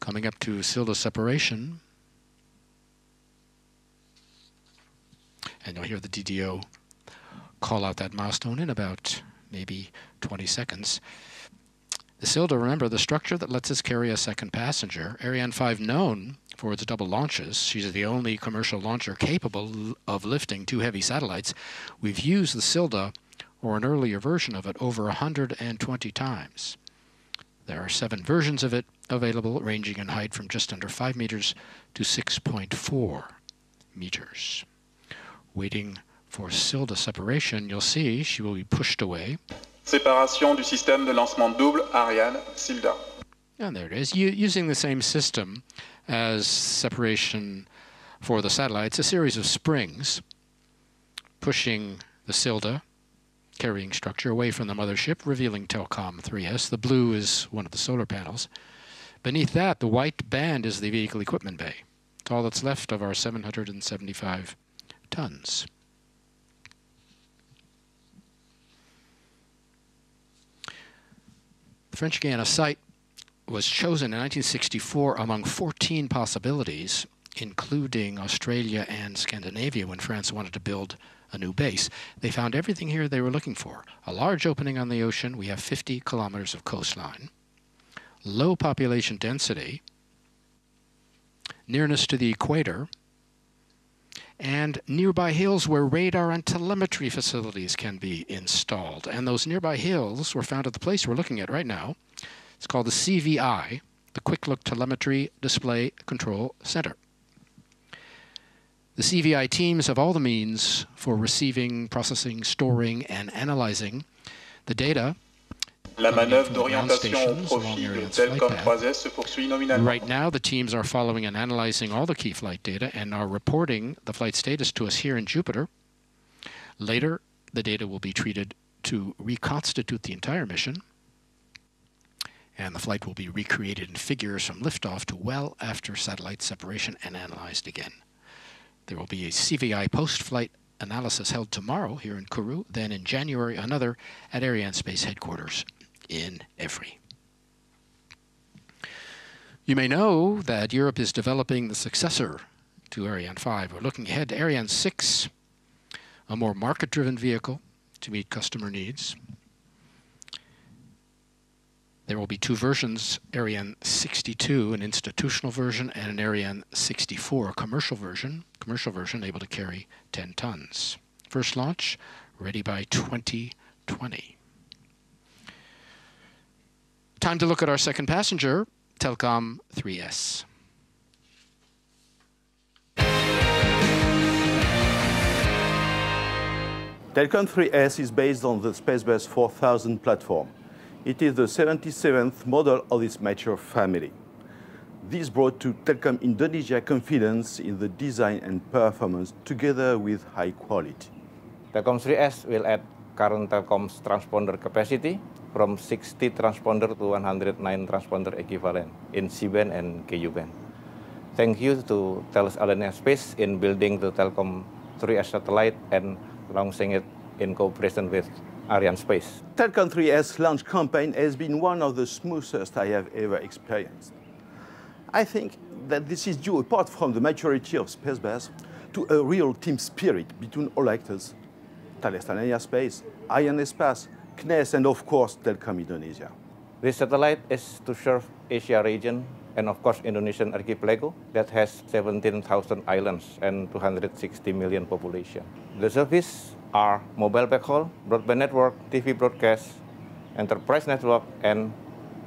Speaker 1: Coming up to Silda separation. And you'll hear the DDO call out that milestone in about maybe 20 seconds. The Silda, remember, the structure that lets us carry a second passenger. Ariane 5 known for its double launches. She's the only commercial launcher capable of lifting 2 heavy satellites. We've used the Silda, or an earlier version of it, over 120 times. There are 7 versions of it available, ranging in height from just under 5 meters to 6.4 meters. Waiting for Silda separation, you'll see she will be pushed away.
Speaker 5: Séparation du système de lancement double Ariane-Silda.
Speaker 1: And there it is, using the same system as separation for the satellites, a series of springs pushing the Silda carrying structure away from the mothership, revealing Telkom 3S. The blue is one of the solar panels. Beneath that, the white band is the vehicle equipment bay. It's all that's left of our 775 tons. The French Guiana site was chosen in 1964 among 14 possibilities, including Australia and Scandinavia when France wanted to build a new base. They found everything here they were looking for. A large opening on the ocean. We have 50 kilometers of coastline. Low population density. Nearness to the equator. And nearby hills where radar and telemetry facilities can be installed. And those nearby hills were found at the place we're looking at right now. It's called the CVI, the Quick Look Telemetry Display Control Center. The CVI teams have all the means for receiving, processing, storing, and analyzing the data.
Speaker 5: La manœuvre d'orientation au profit de Telkom 3S se poursuit nominalement.
Speaker 1: Right now, the teams are following and analyzing all the key flight data and are reporting the flight status to us here in Jupiter. Later, the data will be treated to reconstitute the entire mission, and the flight will be recreated in figures from liftoff to well after satellite separation and analyzed again. There will be a CVI post-flight analysis held tomorrow here in Kourou, then in January another at Arianespace headquarters in Evry. You may know that Europe is developing the successor to Ariane 5. We're looking ahead to Ariane 6, a more market-driven vehicle to meet customer needs. There will be 2 versions, Ariane 62, an institutional version, and an Ariane 64, a commercial version able to carry 10 tons. First launch, ready by 2020. Time to look at our second passenger, Telkom 3S.
Speaker 13: Telkom 3S is based on the Spacebus 4000 platform. It is the 77th model of this mature family. This brought to Telkom Indonesia confidence in the design and performance together with high quality.
Speaker 7: Telkom 3S will add current Telkom's transponder capacity from 60 transponder to 109 transponder equivalent in C-band and Ku-band. Thank you to Thales Arianespace in building the Telkom 3S satellite and launching it in cooperation with Arianespace.
Speaker 13: Telkom 3S launch campaign has been one of the smoothest I have ever experienced. I think that this is due, apart from the maturity of Spacebus, to a real team spirit between all actors, Thales Arianespace, Arianespace, CNES, and of course, Telkom Indonesia.
Speaker 7: This satellite is to serve Asia region and of course Indonesian archipelago that has 17,000 islands and 260 million population. The service are mobile backhaul, broadband network, TV broadcast,
Speaker 14: enterprise network, and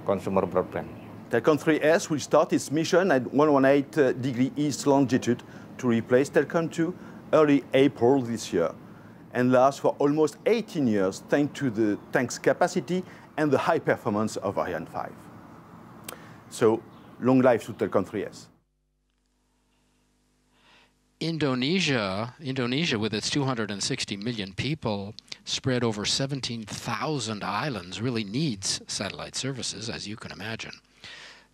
Speaker 14: consumer broadband.
Speaker 13: Telkom 3S will start its mission at 118 degree east longitude to replace Telkom 2 early April this year, and last for almost 18 years thanks to the tank's capacity and the high performance of Ariane 5. So, long life to Telkom 3S.
Speaker 1: Indonesia, with its 260 million people spread over 17,000 islands, really needs satellite services, as you can imagine.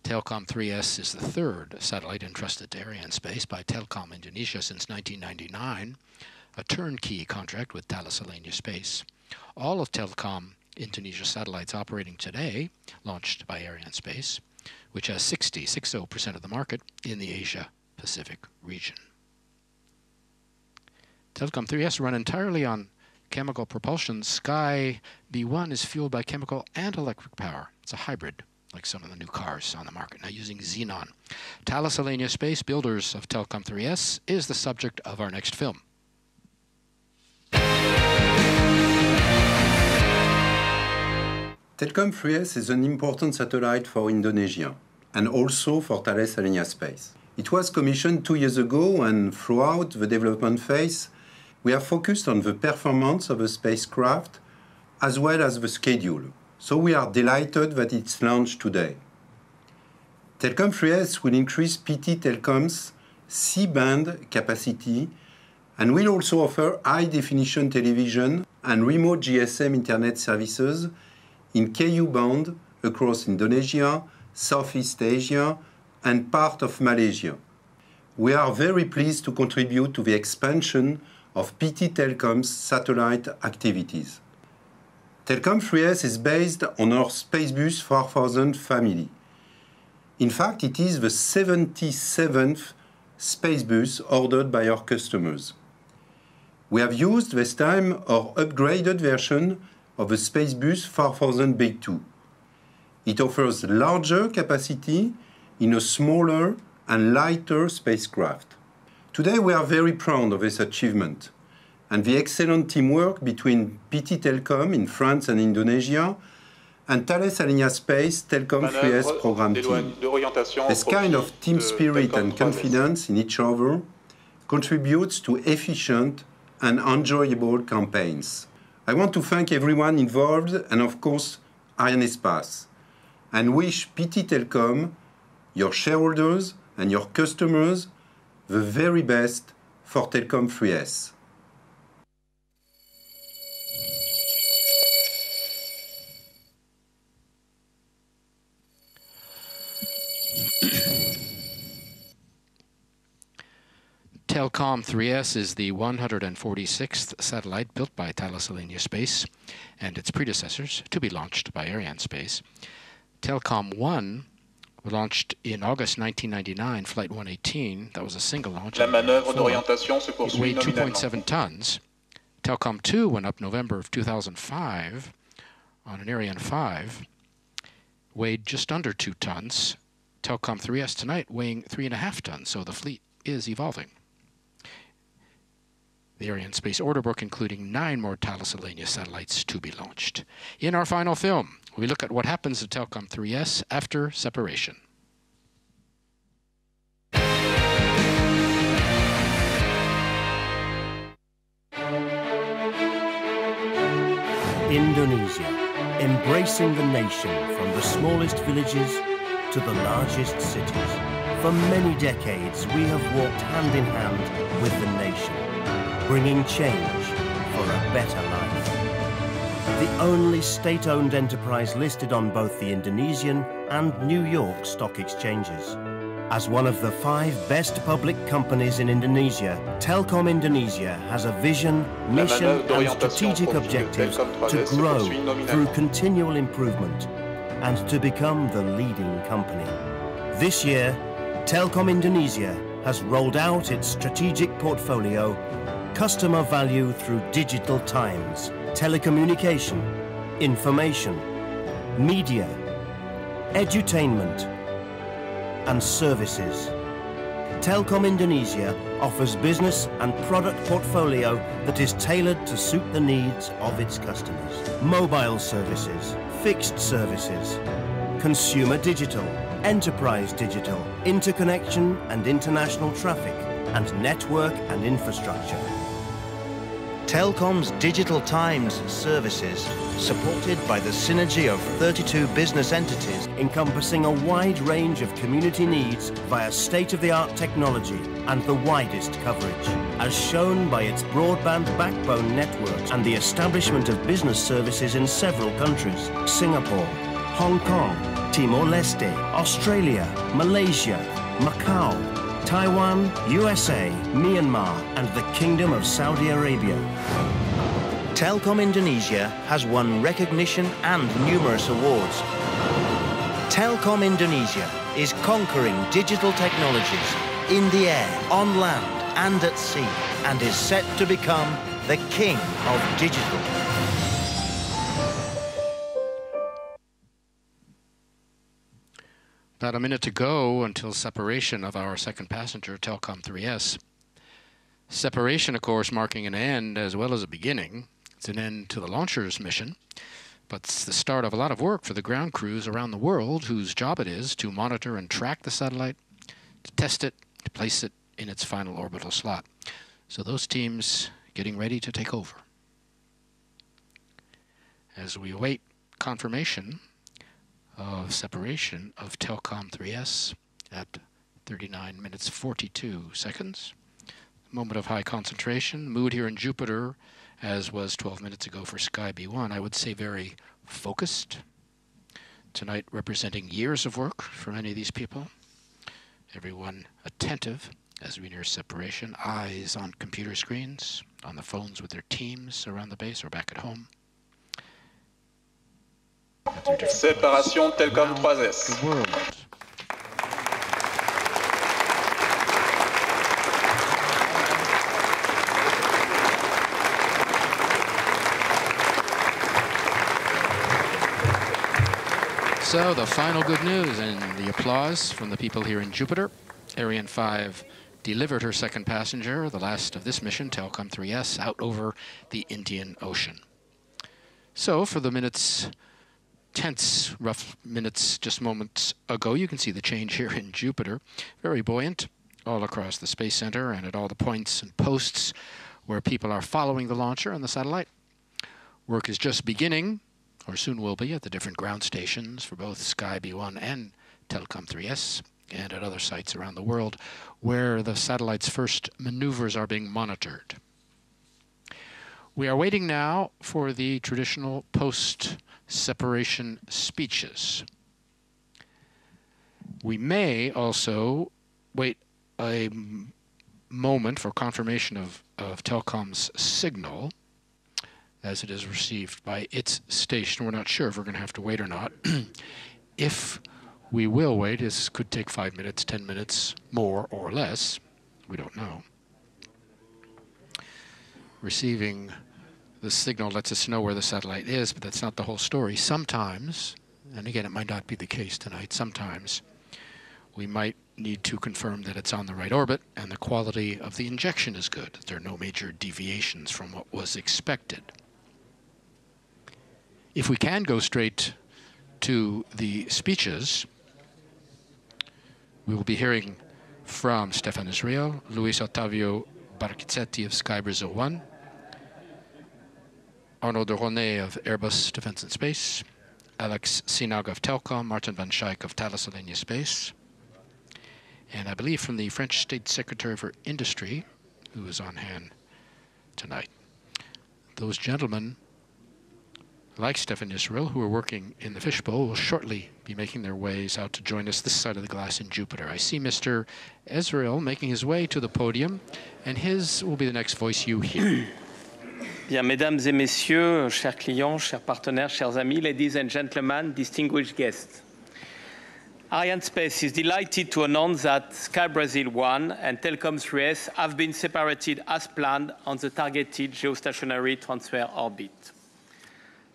Speaker 1: Telkom 3S is the third satellite entrusted to Arianespace by Telkom Indonesia since 1999, a turnkey contract with Thales Alenia Space. All of Telkom Indonesia satellites operating today, launched by Arianespace, which has 60% of the market in the Asia-Pacific region. Telkom 3S run entirely on chemical propulsion. Sky B1 is fueled by chemical and electric power. It's a hybrid, like some of the new cars on the market now using xenon. Thales Alenia Space, builders of Telkom 3S, is the subject of our next film.
Speaker 15: Telkom 3S is an important satellite for Indonesia and also for Thales Alenia Space. It was commissioned 2 years ago, and throughout the development phase, we are focused on the performance of the spacecraft as well as the schedule. So we are delighted that it's launched today. Telkom 3S will increase PT Telkom's C-band capacity and will also offer high-definition television and remote GSM internet services in Ku band across Indonesia, Southeast Asia, and part of Malaysia. We are very pleased to contribute to the expansion of PT Telkom's satellite activities. Telkom 3S is based on our Spacebus 4000 family. In fact, it is the 77th Spacebus ordered by our customers. We have used this time our upgraded version of the Spacebus 4000 Big 2. It offers larger capacity in a smaller and lighter spacecraft. Today we are very proud of this achievement and the excellent teamwork between PT Telkom in France and Indonesia and Thales Alenia Space Telkom 3S program team. This kind of team spirit and confidence in each other contributes to efficient and enjoyable campaigns. I want to thank everyone involved and of course Arianespace, and wish PT Telkom, your shareholders and your customers the very best for Telkom 3S.
Speaker 1: Telkom 3S is the 146th satellite built by Thales Alenia Space and its predecessors to be launched by Arianespace. Telkom 1 launched in August 1999, Flight 118. That was a single launch.
Speaker 5: La manœuvre d'orientation se poursuit
Speaker 1: it weighed
Speaker 5: nominalement.
Speaker 1: 2.7 tons. Telkom 2 went up November of 2005 on an Ariane 5, weighed just under 2 tons. Telkom 3S tonight weighing 3.5 tons, so the fleet is evolving. The Arianespace order book including 9 more Thales Alenia satellites to be launched. In our final film, we look at what happens to Telkom 3S after separation.
Speaker 16: Indonesia, embracing the nation from the smallest villages to the largest cities. For many decades, we have walked hand in hand with the nation, bringing change for a better life. The only state-owned enterprise listed on both the Indonesian and New York stock exchanges. As one of the 5 best public companies in Indonesia, Telkom Indonesia has a vision, mission and strategic objectives to grow through continual improvement and to become the leading company. This year, Telkom Indonesia has rolled out its strategic portfolio, customer value through digital times, telecommunication, information, media, edutainment, and services. Telkom Indonesia offers business and product portfolio that is tailored to suit the needs of its customers. Mobile services, fixed services, consumer digital, enterprise digital, interconnection and international traffic, and network and infrastructure. Telkom's Digital Times services, supported by the synergy of 32 business entities encompassing a wide range of community needs via state-of-the-art technology and the widest coverage, as shown by its broadband backbone networks and the establishment of business services in several countries: Singapore, Hong Kong, Timor-Leste, Australia, Malaysia, Macau, Taiwan, USA, Myanmar, and the Kingdom of Saudi Arabia. Telkom Indonesia has won recognition and numerous awards. Telkom Indonesia is conquering digital technologies in the air, on land, and at sea, and is set to become the king of digital.
Speaker 1: About a minute to go until separation of our second passenger, Telkom 3S. Separation, of course, marking an end as well as a beginning. It's an end to the launcher's mission, but it's the start of a lot of work for the ground crews around the world whose job it is to monitor and track the satellite, to test it, to place it in its final orbital slot. So those teams getting ready to take over. As we await confirmation of separation of Telkom 3S at 39 minutes 42 seconds. Moment of high concentration. Mood here in Jupiter, as was 12 minutes ago for Sky B1, I would say very focused. Tonight representing years of work for many of these people. Everyone attentive as we near separation. Eyes on computer screens, on the phones with their teams around the base or back at home.
Speaker 5: Séparation Telkom 3S.
Speaker 1: So the final good news and the applause from the people here in Jupiter. Ariane 5 delivered her second passenger, the last of this mission, Telkom 3S, out over the Indian Ocean. So for the minutes, tense, rough minutes, just moments ago, you can see the change here in Jupiter. Very buoyant all across the Space Center and at all the points and posts where people are following the launcher and the satellite. Work is just beginning, or soon will be, at the different ground stations for both Sky B1 and Telkom 3S, and at other sites around the world where the satellite's first maneuvers are being monitored. We are waiting now for the traditional post-separation speeches. We may also wait a moment for confirmation of Telkom's signal as it is received by its station. We're not sure if we're going to have to wait or not. If we will wait, this could take 5 minutes, 10 minutes, more or less. We don't know. Receiving the signal lets us know where the satellite is, but that's not the whole story. Sometimes, and again, it might not be the case tonight, sometimes we might need to confirm that it's on the right orbit and the quality of the injection is good. There are no major deviations from what was expected. If we can go straight to the speeches, we will be hearing from Stefan Israel, Luis Ottavio Barchizetti of Sky Brazil 1, Arnaud de Ronay of Airbus Defence and Space, Alex Sinag of Telkom, Martin van Schaik of Thales Alenia Space, and I believe from the French State Secretary for Industry, who is on hand tonight. Those gentlemen, like Stefan Israel, who are working in the fishbowl, will shortly be making their ways out to join us this side of the glass in Jupiter. I see Mr. Israel making his way to the podium, and his will be the next voice you hear.
Speaker 2: Bien, mesdames et messieurs, chers clients, chers partenaires, chers amis, ladies and gentlemen, distinguished guests. Arianespace is delighted to announce that Sky Brazil 1 and Telkom 3S have been separated as planned on the targeted geostationary transfer orbit.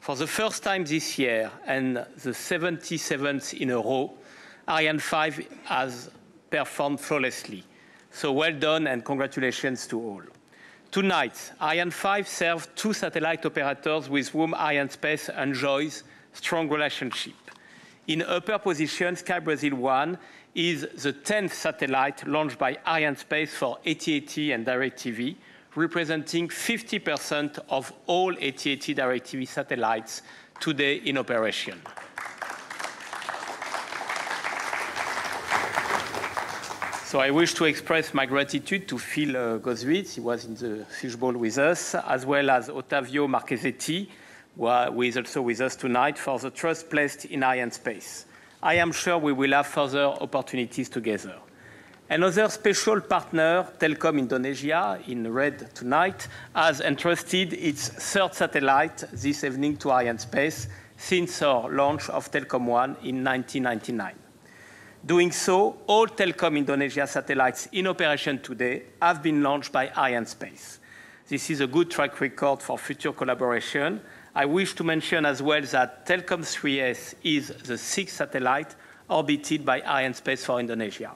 Speaker 2: For the first time this year, and the 77th in a row, Ariane 5 has performed flawlessly. So well done and congratulations to all. Tonight, Ariane 5 serves 2 satellite operators with whom Arianespace enjoys strong relationship. In upper position, Sky Brazil 1 is the 10th satellite launched by Arianespace for AT&T and DirecTV, representing 50% of all AT&T DirecTV satellites today in operation. So I wish to express my gratitude to Phil Goswitz, he was in the fishbowl with us, as well as Ottavio Marchesetti, who is also with us tonight, for the trust placed in Arianespace. I am sure we will have further opportunities together. Another special partner, Telkom Indonesia, in red tonight, has entrusted its third satellite this evening to Arianespace since our launch of Telkom One in 1999. Doing so, all Telkom Indonesia satellites in operation today have been launched by Arianespace. This is a good track record for future collaboration. I wish to mention as well that Telkom 3S is the 6th satellite orbited by Arianespace for Indonesia.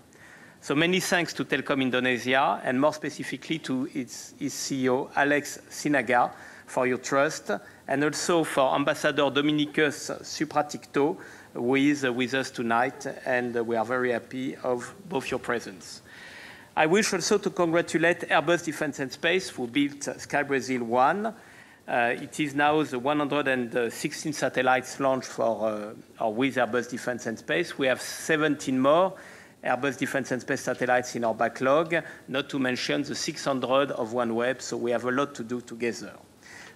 Speaker 2: So many thanks to Telkom Indonesia, and more specifically to its CEO, Alex Sinaga, for your trust, and also for Ambassador Dominicus Supraticto, who is with us tonight, and we are very happy of both your presence. I wish also to congratulate Airbus Defence and Space, who built Sky Brazil 1. It is now the 116 satellites launched for with Airbus Defence and Space. We have 17 more Airbus Defence and Space satellites in our backlog, not to mention the 600 of OneWeb, so we have a lot to do together.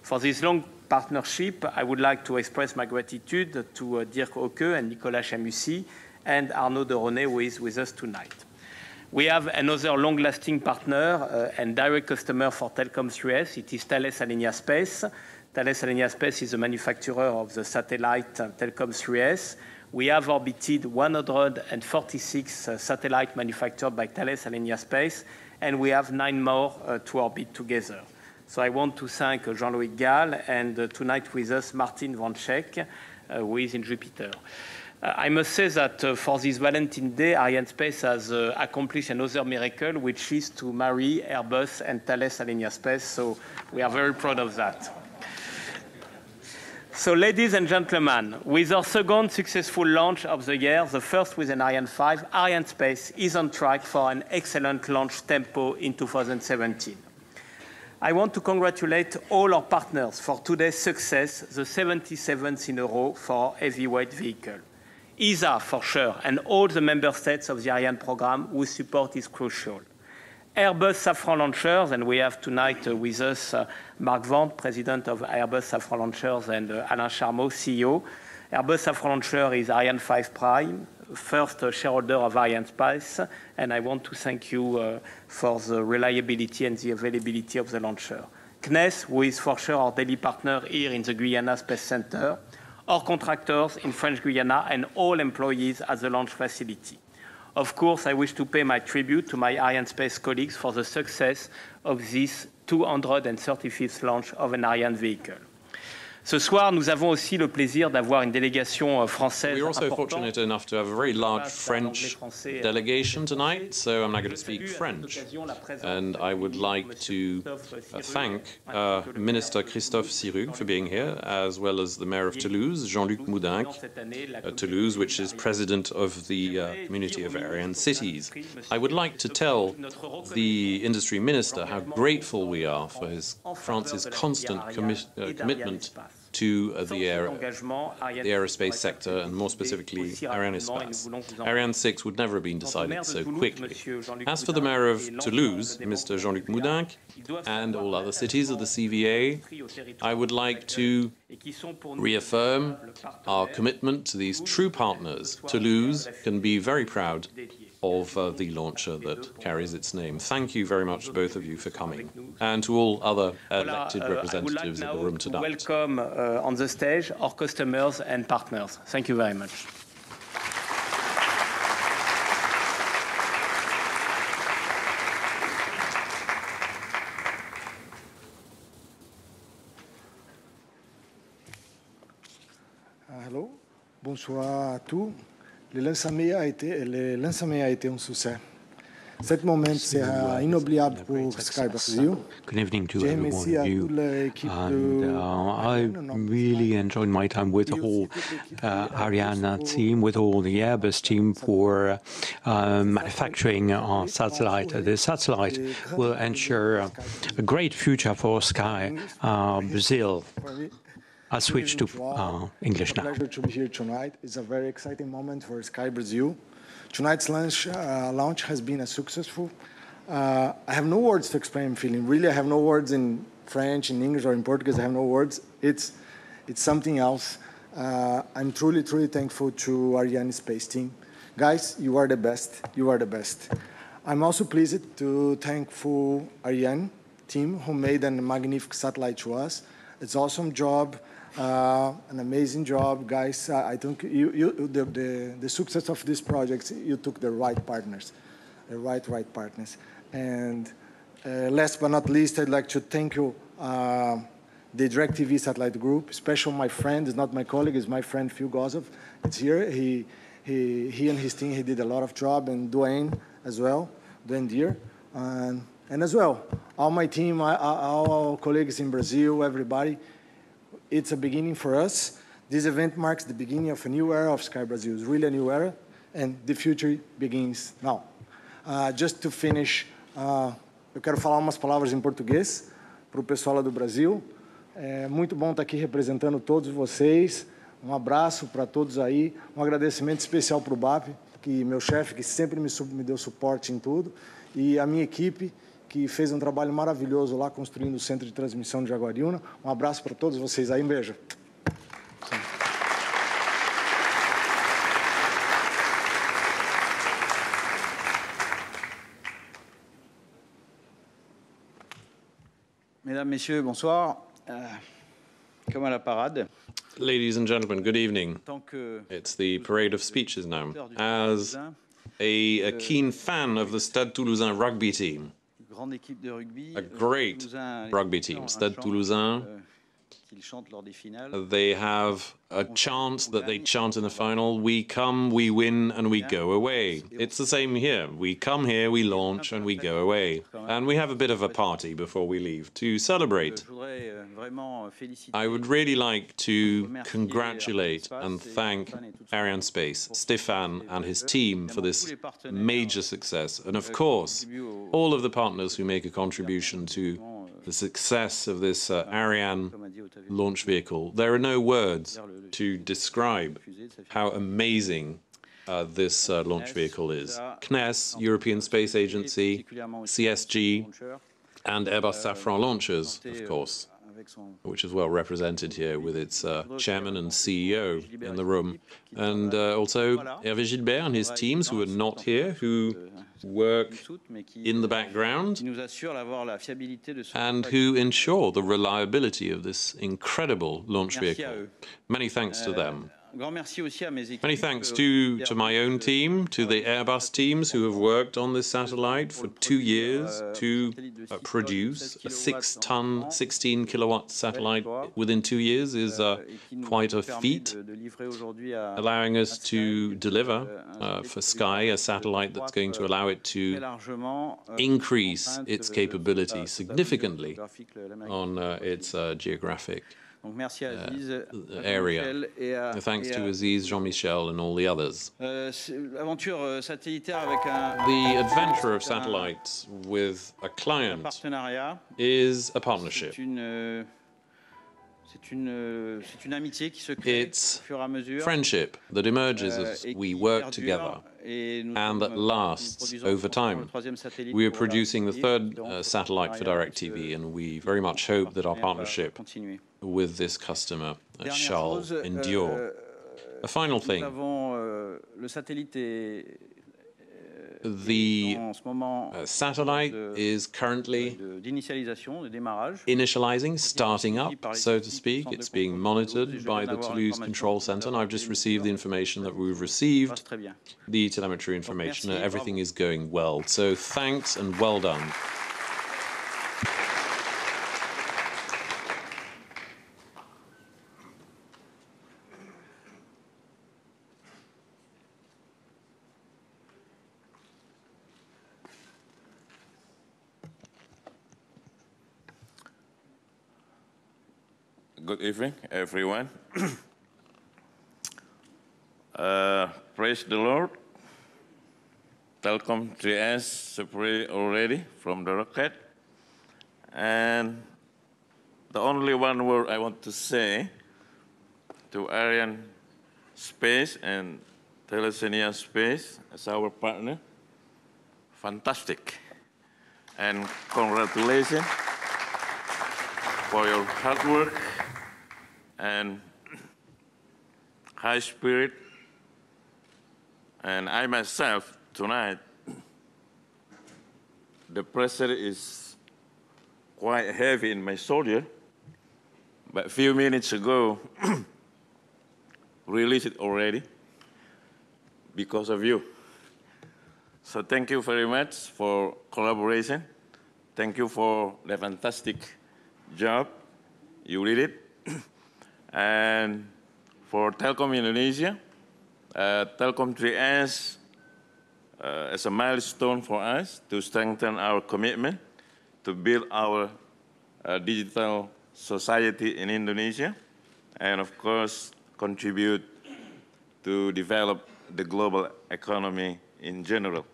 Speaker 2: For this long partnership, I would like to express my gratitude to Dirk Oke and Nicolas Chamussi and Arnaud de Ronet, who is with us tonight. We have another long-lasting partner and direct customer for Telkom 3S. It is Thales Alenia Space. Thales Alenia Space is the manufacturer of the satellite Telkom 3S. We have orbited 146 satellites manufactured by Thales Alenia Space, and we have 9 more to orbit together. So I want to thank Jean-Louis Gall and tonight with us Martin Van Scheck, who is in Jupiter. I must say that for this Valentine's Day, Arianespace has accomplished another miracle, which is to marry Airbus and Thales Alenia Space. So we are very proud of that. So ladies and gentlemen, with our second successful launch of the year, the first with an Ariane 5, Arianespace is on track for an excellent launch tempo in 2017. I want to congratulate all our partners for today's success, the 77th in a row for heavyweight vehicle. ESA, for sure, and all the member states of the Ariane program whose support is crucial. Airbus Safran Launchers, and we have tonight with us Marc Vente, President of Airbus Safran Launchers, and Alain Charmeau, CEO. Airbus Safran Launcher is Ariane 5 Prime, first shareholder of Arianespace, and I want to thank you for the reliability and the availability of the launcher. CNES, who is for sure our daily partner here in the Guyana Space Center, our contractors in French Guiana, and all employees at the launch facility. Of course, I wish to pay my tribute to my Arianespace colleagues for the success of this 235th launch of an Ariane vehicle. Ce soir, nous avons aussi le plaisir d'avoir une délégation française.
Speaker 17: We're also fortunate enough to have a very large French delegation tonight, so I'm now going to speak French. And I would like to thank Minister Christophe Sirugue for being here, as well as the Mayor of Toulouse, Jean-Luc Moudinque, Toulouse, which is President of the Community of Ariane Cities. I would like to tell the Industry Minister how grateful we are for France's constant commitment to the aerospace sector, and more specifically Arianespace. Ariane 6 would never have been decided so quickly. As for the Mayor of Toulouse, Mr. Jean-Luc Moudinque, and all other cities of the CVA, I would like to reaffirm our commitment to these true partners. Toulouse can be very proud of the launcher that carries its name. Thank you very much, both of you, for coming, and to all other elected representatives in the room tonight.
Speaker 2: Welcome on the stage our customers and partners. Thank you very much.
Speaker 11: Hello, bonsoir à tous. Le lancement a été un succès. Cet moment, c'est inoubliable pour Sky Brasil.
Speaker 18: Good evening to every one of you. And I really enjoyed my time with the whole Ariane team, with all the Airbus team for manufacturing our satellite. The satellite will ensure a great future for Sky Brazil. I'll switch to English now.
Speaker 11: It's a pleasure to be here tonight. It's a very exciting moment for Sky Brazil. Tonight's launch has been a successful. I have no words to explain feeling. Really, I have no words in French, in English, or in Portuguese. I have no words. It's something else. I'm truly thankful to Arianespace team. Guys, you are the best. You are the best. I'm also pleased to thankful Ariane team who made a magnificent satellite to us. It's an awesome job. An amazing job, guys. I think the success of this project, you took the right partners, the right partners. And last but not least, I'd like to thank you, the DirecTV Satellite Group, especially my friend, it's not my colleague, it's my friend Phil Gozov. It's here. He and his team, he did a lot of job, and Dwayne as well, Dwayne Deere. And as well, all my team, all our colleagues in Brazil, everybody. It's a beginning for us. This event marks the beginning of a new era of Sky Brazil. It's really a new era, and the future begins now. Just to finish, eu quero falar umas palavras em português para o pessoal lá do Brasil. É muito bom estar aqui representando todos vocês. Um abraço para todos aí. Um agradecimento especial para o BAP, que meu chefe, que sempre me deu suporte em tudo, e a minha equipe, que fez um trabalho maravilhoso lá construindo o centro de transmissão de Jaguariúna. Um abraço para todos vocês aí, um beijo.
Speaker 19: Mesdames, Messieurs, bonsoir. Comme à la parade.
Speaker 17: Ladies and gentlemen, good evening. It's the parade of speeches now. As a keen fan of the Stade Toulousain rugby team, a great rugby team, Stade Toulousain, they have a chant that they chant in the final: we come, we win, and we go away. It's the same here. We come here, we launch, and we go away. And we have a bit of a party before we leave to celebrate. I would really like to congratulate and thank Arianespace, Stéphane and his team for this major success. And of course, all of the partners who make a contribution to the success of this Ariane launch vehicle. There are no words to describe how amazing this launch vehicle is. CNES, European Space Agency, CSG, and Airbus Safran Launchers, of course, which is well represented here with its chairman and CEO in the room. And also Hervé Gilbert and his teams, who are not here, who work in the background and who ensure the reliability of this incredible launch vehicle. Many thanks to them. Many thanks to my own team, to the Airbus teams who have worked on this satellite for 2 years to produce a 6-ton, 16-kilowatt satellite within 2 years is quite a feat, allowing us to deliver for Sky a satellite that's going to allow it to increase its capability significantly on its geographic area. Thanks to Aziz, Jean-Michel, and all the others. The adventure of satellites with a client is a partnership. It's friendship that emerges as we work together and that lasts over time. We are producing the third satellite for DirecTV, and we very much hope that our partnership with this customer shall endure. A final thing. The satellite is currently initializing, starting up, so to speak. It's being monitored by the Toulouse Control Center, and I've just received the information that we've received, the telemetry information. Everything is going well. So thanks and well done.
Speaker 20: Good evening, everyone. Praise the Lord. Telkom 3S separated already from the rocket. And the only one word I want to say to Arianespace and Telesenia as our partner, fantastic. And congratulations for your hard work and high spirit. And I myself, tonight, the pressure is quite heavy in my shoulder, but a few minutes ago, released it already because of you. So thank you very much for collaboration. Thank you for the fantastic job. You did it. And for Telkom Indonesia, Telkom 3S is a milestone for us to strengthen our commitment to build our digital society in Indonesia, and of course, contribute to develop the global economy in general.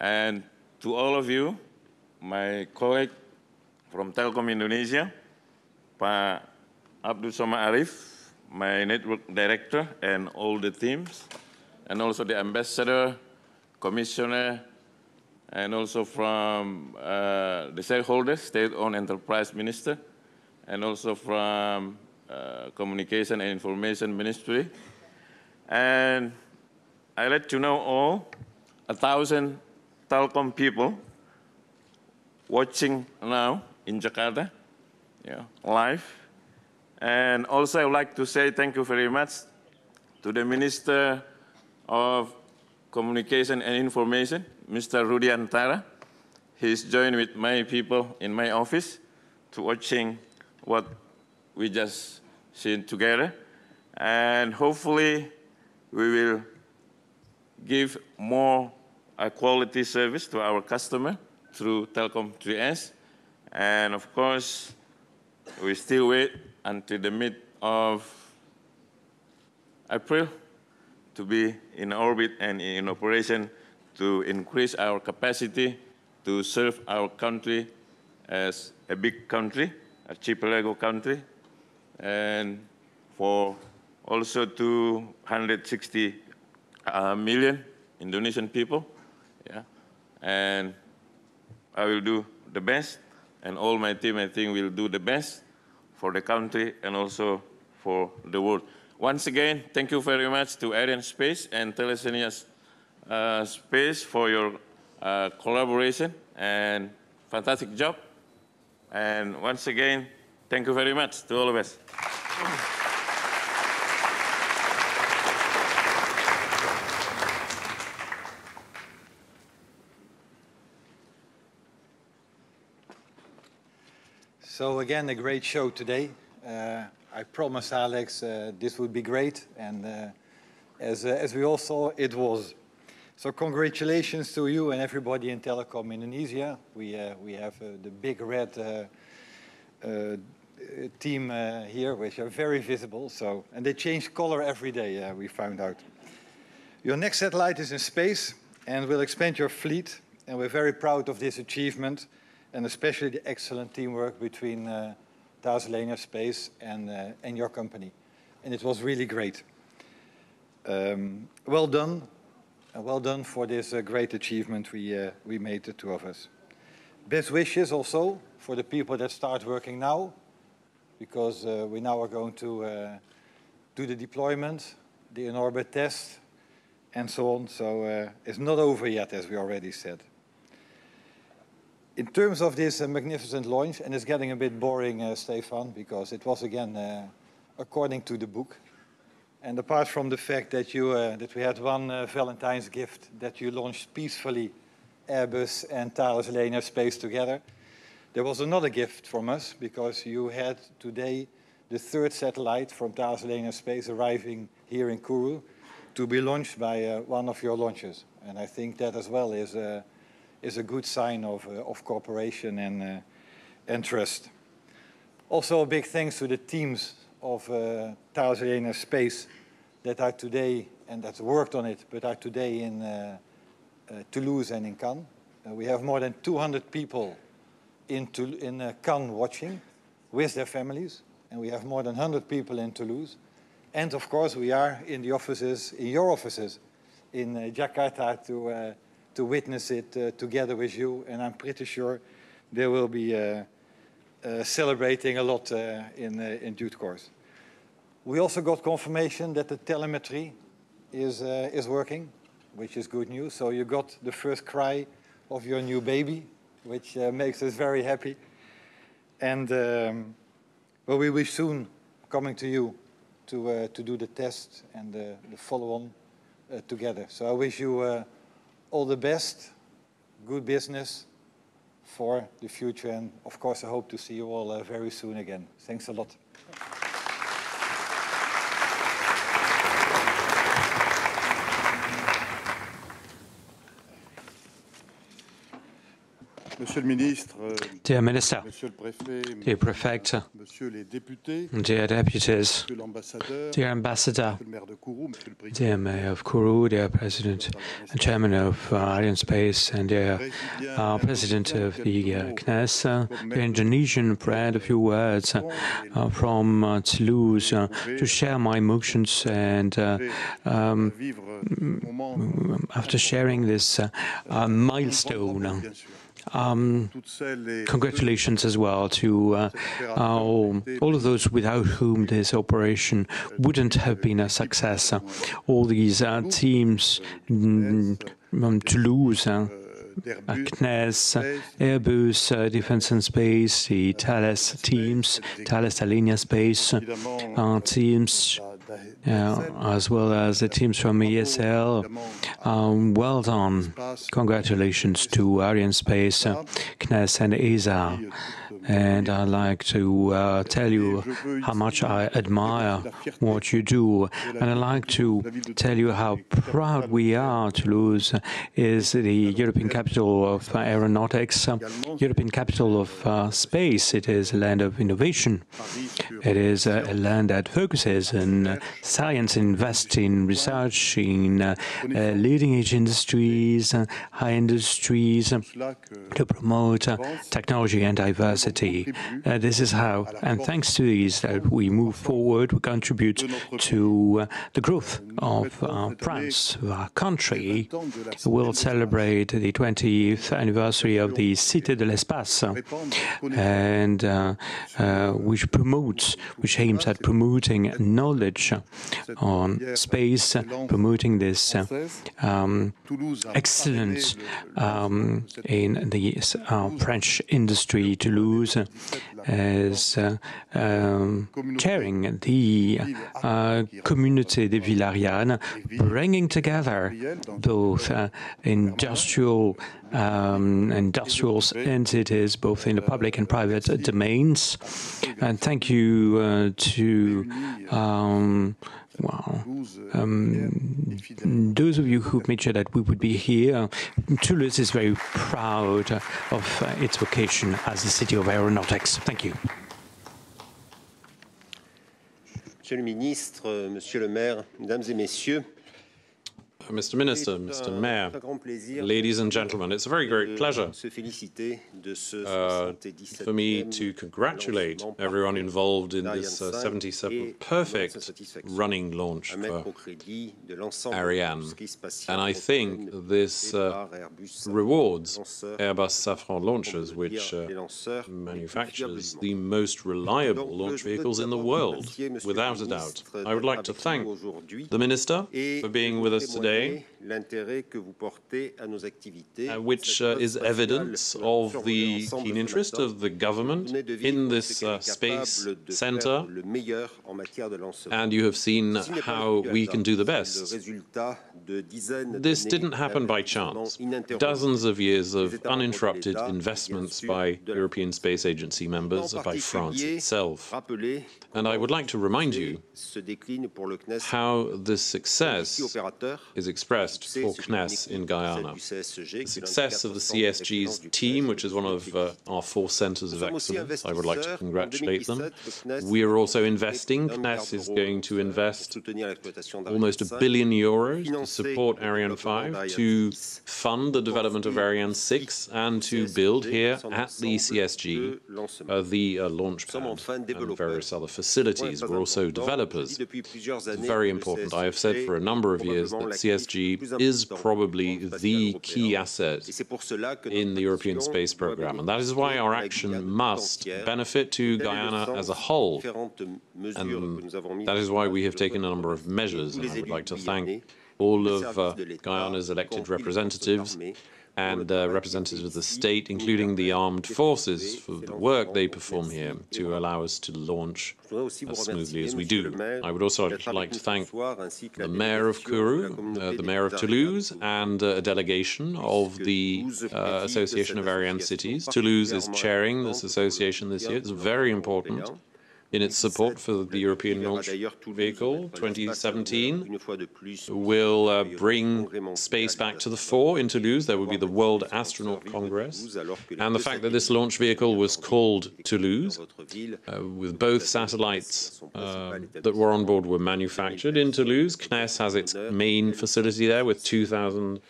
Speaker 20: And to all of you, my colleague from Telkom Indonesia, Pak Abdul Somad Arif, my network director, and all the teams, and also the ambassador, commissioner, and also from the shareholders, state-owned enterprise minister, and also from Communication and Information Ministry. And I let you know all, 1,000 Telkom people watching now in Jakarta, live. And also I would like to say thank you very much to the Minister of Communication and Information, Mr. Rudiantara. He's joined with my people in my office to watching what we just seen together. And hopefully we will give more quality service to our customer through Telkom 3S. And of course, we still wait until the mid of April to be in orbit and in operation to increase our capacity to serve our country as a big country, a archipelago country, and for also 260 million Indonesian people. And I will do the best, and all my team, I think, will do the best for the country and also for the world. Once again, thank you very much to Arianespace and Telesenia Space for your collaboration and fantastic job. And once again, thank you very much to all of us.
Speaker 21: So again, a great show today. I promised Alex this would be great, and as we all saw, it was. So congratulations to you and everybody in Telkom Indonesia. We have the big red team here, which are very visible. So, and they change color every day, we found out. Your next satellite is in space and will expand your fleet, and we're very proud of this achievement, and especially the excellent teamwork between Arianespace and your company. And it was really great. Well done, and well done for this great achievement we made, the two of us. Best wishes also for the people that start working now, because we now are going to do the deployment, the in-orbit test, and so on. So it's not over yet, as we already said. In terms of this magnificent launch, and it's getting a bit boring, Stefan, because it was again according to the book. And apart from the fact that that we had one Valentine's gift, that you launched peacefully Airbus and Arianespace together, there was another gift from us, because you had today the third satellite from Arianespace arriving here in Kourou to be launched by one of your launches. And I think that as well is a good sign of cooperation and trust. Also a big thanks to the teams of Thales Arianespace that are today, and that worked on it, but are today in Toulouse and in Cannes. We have more than 200 people in Cannes watching with their families, and we have more than 100 people in Toulouse. And of course, we are in the offices, in your offices, in Jakarta to witness it together with you. And I'm pretty sure they will be celebrating a lot in due course. We also got confirmation that the telemetry is working, which is good news. So you got the first cry of your new baby, which makes us very happy. And well, we will be soon coming to you to do the test and the follow-on together. So I wish you all the best, good business for the future, and of course I hope to see you all very soon again. Thanks a lot.
Speaker 18: Dear Minister, dear Prefect, dear Deputies, dear Ambassador, dear Mayor of Kourou, dear President and Chairman of Arianespace, and dear President of the CNES, dear Indonesian friend, a few words from Toulouse to share my emotions, and after sharing this milestone, congratulations as well to all of those without whom this operation wouldn't have been a success. All these teams, Toulouse, CNES, Airbus, Defence and Space, the Thales teams, Thales Arianespace teams, as well as the teams from ESL. Well done. Congratulations to Arianespace, CNES and ESA. And I'd like to tell you how much I admire what you do. And I'd like to tell you how proud we are. Toulouse is the European capital of aeronautics, European capital of space. It is a land of innovation. It is a land that focuses on science, invests in research, in leading-edge industries, high industries, to promote technology and diversity. This is how, and thanks to these, that we move forward, we contribute to the growth of France. Our country will celebrate the 20th anniversary of the Cité de l'Espace, and which aims at promoting knowledge on space, promoting this excellence in the French industry. Toulouse is chairing the Communauté des Villes Ariane, bringing together both industrial entities, both in the public and private domains. And thank you to those of you who've made sure that we would be here. Toulouse is very proud of its vocation as a city of aeronautics. Thank you.
Speaker 4: Monsieur le Ministre, Monsieur le Maire, Mesdames et Messieurs,
Speaker 17: Mr. Minister, Mr. Mayor, ladies and gentlemen, it's a very great pleasure for me to congratulate everyone involved in this 77th perfect running launch for Ariane. And I think this rewards Airbus Safran launchers, which manufactures the most reliable launch vehicles in the world, without a doubt. I would like to thank the Minister for being with us today, which is evidence of the keen interest of the government in this space center, and you have seen how we can do the best. This didn't happen by chance. Dozens of years of uninterrupted investments by European Space Agency members, by France itself. And I would like to remind you how this success is is expressed for CNES in Guyana. The success of the CSG's team, which is one of our 4 centres of excellence, I would like to congratulate them. We are also investing. CNES is going to invest almost €1 billion to support Ariane 5, to fund the development of Ariane 6, and to build here at the CSG the launch pad and various other facilities. We're also developers. It's very important. I have said for a number of years that CSG is probably the key asset in the European space program, and that is why our action must benefit to Guyana as a whole, and that is why we have taken a number of measures, and I would like to thank all of Guyana's elected representatives and representatives of the state, including the armed forces, for the work they perform here to allow us to launch as smoothly as we do. I would also like to thank the mayor of Kourou, the mayor of Toulouse, and a delegation of the Association of Ariane Cities. Toulouse is chairing this association this year. It's very important in its support for the European launch vehicle. 2017 will bring space back to the fore in Toulouse. There will be the World Astronaut Congress. And the fact that this launch vehicle was called Toulouse, with both satellites that were on board were manufactured in Toulouse. CNES has its main facility there with 2,000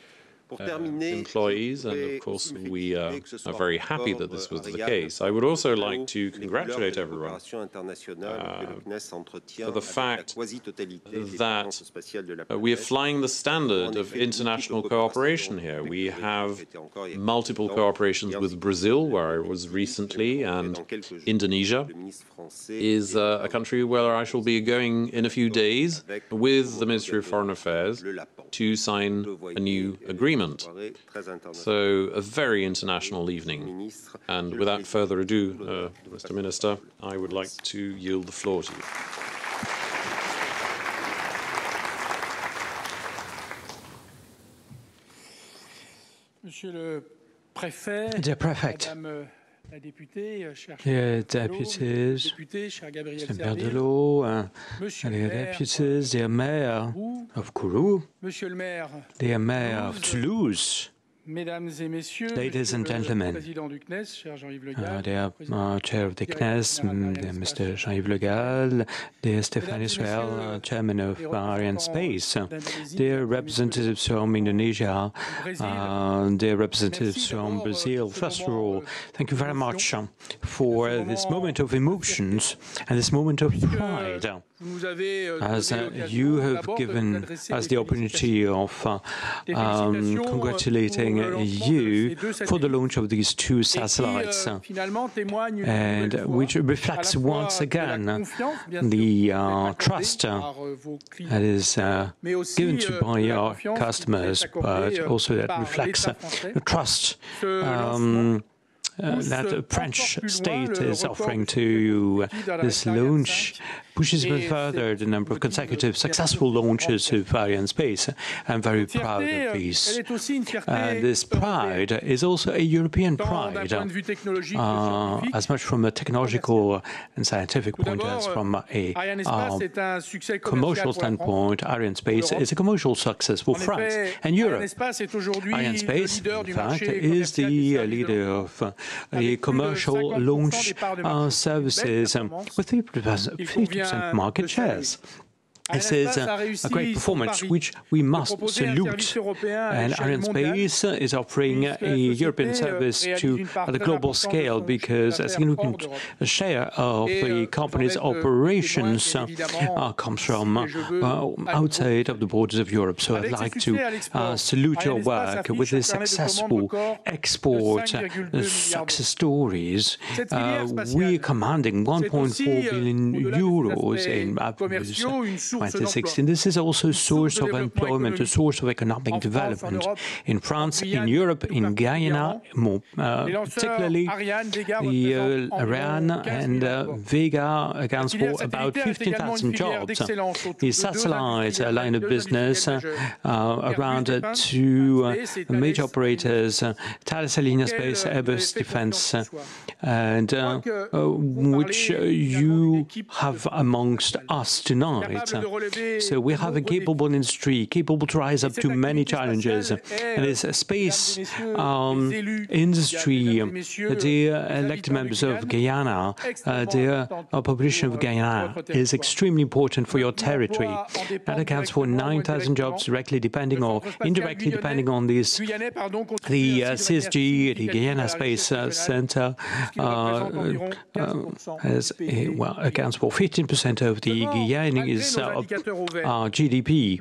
Speaker 17: employees, and of course we are very happy that this was the case. I would also like to congratulate everyone for the fact that we are flying the standard of international cooperation here. We have multiple cooperations with Brazil, where I was recently, and Indonesia is a country where I shall be going in a few days with the Ministry of Foreign Affairs to sign a new agreement. So a very international evening. And without further ado, Mr. Minister, I would like to yield the floor to you.
Speaker 6: Dear Prefect, dear deputies, Mr. Berdelot, dear deputies, dear Mayor of Kourou, dear Mayor of Toulouse, ladies and gentlemen, dear Chair of the CNES, Mr. Jean-Yves Le Gall, dear Stéphane Israël, Chairman of Arianespace, dear representatives from Indonesia, dear representatives from Brazil, first of all, thank you very much for this moment of emotions and this moment of pride, as you have given us the opportunity of congratulating you for the launch of these 2 satellites, and which reflects once again the trust that is given to by our customers, but also that reflects the trust that the French state is offering to this launch, pushes even further the number of consecutive successful launches of Arianespace. I'm very proud of these. This pride is also a European pride, as much from a technological and scientific point as from a commercial standpoint. Arianespace is a commercial success for France and Europe. Arianespace, in fact, is the leader of the commercial launch services with 50% market shares. This is a great performance which we must salute, and Arianespace is offering a European service at a global scale because a significant share of the company's operations comes from outside of the borders of Europe. So I'd like to salute your work with this successful export success stories. We are commanding €1.4 billion in 2016. This is also a source of employment, a source of economic development in France, in Europe, in Guyana, more particularly the Ariane and Vega accounts for about 15,000 jobs. The satellite line of business around 2 major operators, Thales Arianespace, Airbus Defence, and which you have amongst us tonight. So we have a capable industry, capable to rise up to many challenges. And this space industry, dear elected members of Guyana, dear population of Guyana, is extremely important for your territory. That accounts for 9,000 jobs directly depending or indirectly depending on this. The CSG, the Arianespace Center, accounts for 15% of the Guyanese GDP.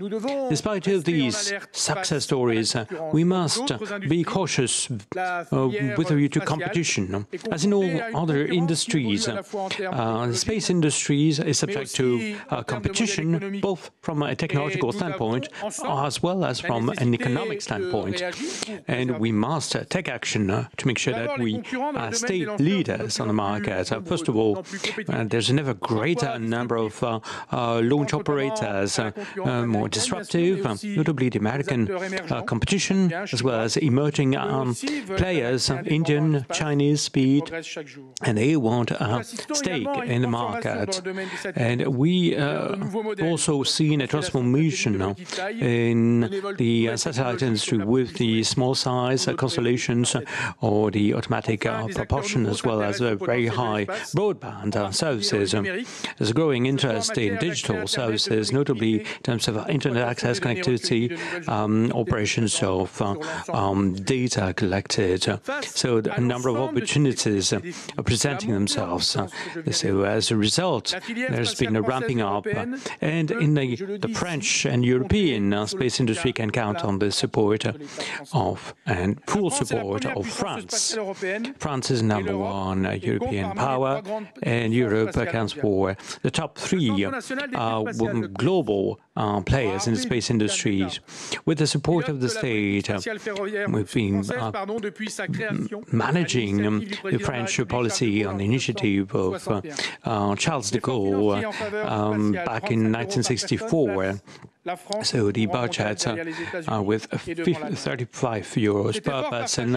Speaker 6: Despite all these success stories, we must be cautious with a view to competition. As in all other industries, the space industries is subject to competition, both from a technological standpoint as well as from an economic standpoint. And we must take action to make sure that we stay leaders on the market. First of all, there's a never greater number of launch operators, more disruptive, notably the American competition, as well as emerging players, Indian, Chinese speed, and they want a stake in the market. And we also seen a transformation in the satellite industry with the small size constellations or the automatic propulsion, as well as very high broadband services. There's a growing interest in digital services, notably in terms of internet access, connectivity, operations of data collected. So a number of opportunities are presenting themselves. So as a result, there's been a ramping up, and in the French and European space industry can count on the support of and full support of France. France is number one European power, and Europe accounts for the top three global players in the space industries. With the support of the state, we've been managing the French policy on the initiative of Charles de Gaulle back in 1964. So the budget with 35 euros per person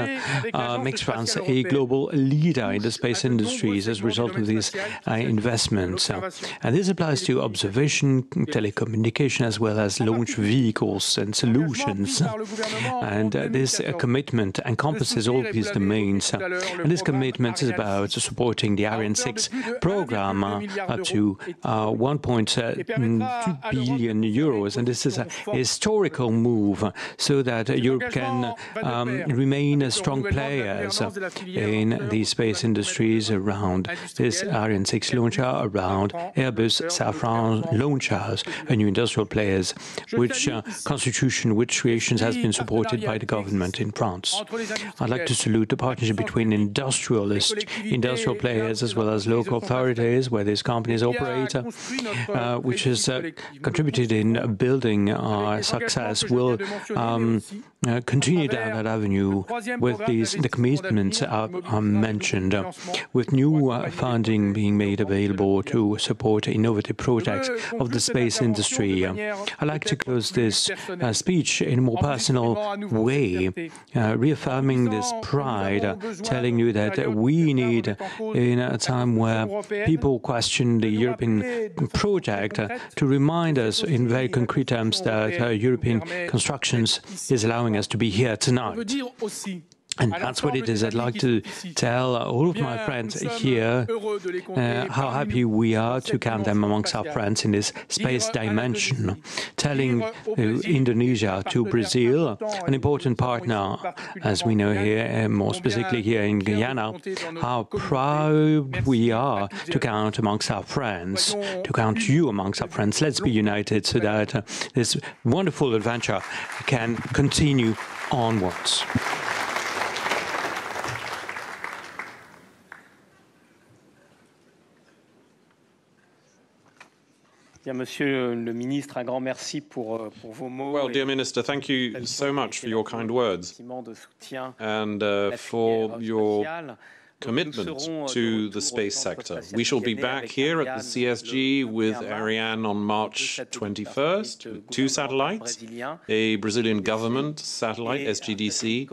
Speaker 6: makes France a global leader in the space industries as a result of these investments. And this applies to observation, telecommunication, as well as launch vehicles and solutions. And this commitment encompasses all these domains. And this commitment is about supporting the Ariane 6 program up to 1.2 billion euros. And this is a historical move so that Europe can remain strong players in the space industries around this Ariane 6 launcher, around Airbus, Safran launchers, and new industrial players, which creations has been supported by the government in France. I'd like to salute the partnership between industrial players as well as local authorities where these companies operate, which has contributed in building our success. Will continue down that avenue with the commitments I mentioned, with new funding being made available to support innovative projects of the space industry. I'd like to close this speech in a more personal way, reaffirming this pride, telling you that we need, in a time where people question the European project, to remind us in very concrete terms that European constructions is allowing us to be here tonight. And that's what it is. I'd like to tell all of my friends here how happy we are to count them amongst our friends in this space dimension, telling Indonesia to Brazil, an important partner, as we know here, more specifically here in Guyana, how proud we are to count amongst our friends, to count you amongst our friends. Let's be united so that this wonderful adventure can continue onwards.
Speaker 2: Well,
Speaker 17: dear Minister, thank you so much for your kind words and for your commitment to the space sector. We shall be back here at the CSG with Ariane on March 21st, with 2 satellites, a Brazilian government satellite, SGDC,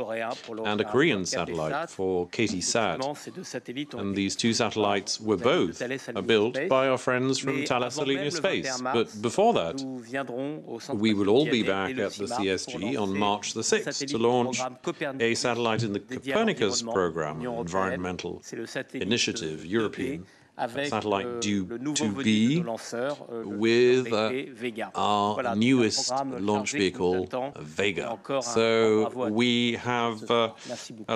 Speaker 17: and a Korean satellite for KT-SAT. And these 2 satellites were both built by our friends from Thales Arianespace. But before that, we will all be back at the CSG on March the 6th to launch a satellite in the Copernicus program, environmental initiative, European satellite due to be with our newest launch vehicle, Vega. So we have a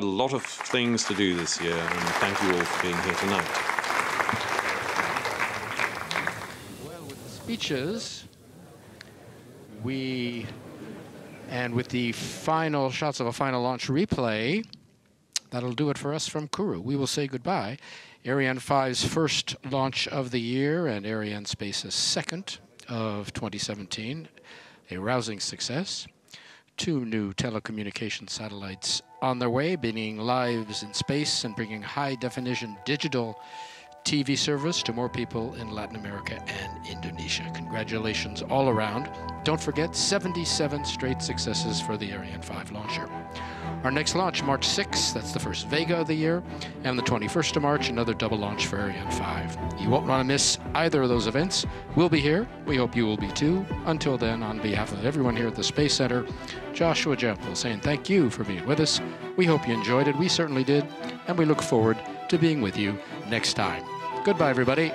Speaker 17: lot of things to do this year, and thank you all for being here tonight.
Speaker 1: Well, with the speeches, and with the final shots of a final launch replay, that'll do it for us from Kourou. We will say goodbye. Ariane 5's first launch of the year and Arianespace's second of 2017. A rousing success. 2 new telecommunication satellites on their way, bringing lives in space and bringing high-definition digital TV service to more people in Latin America and Indonesia. Congratulations all around. Don't forget, 77 straight successes for the Ariane 5 launcher. Our next launch, March 6th, that's the first Vega of the year, and the 21st of March, another double launch for Ariane 5. You won't want to miss either of those events. We'll be here. We hope you will be too. Until then, on behalf of everyone here at the Space Center, Joshua Jampel saying thank you for being with us. We hope you enjoyed it. We certainly did, and we look forward to being with you next time. Goodbye, everybody.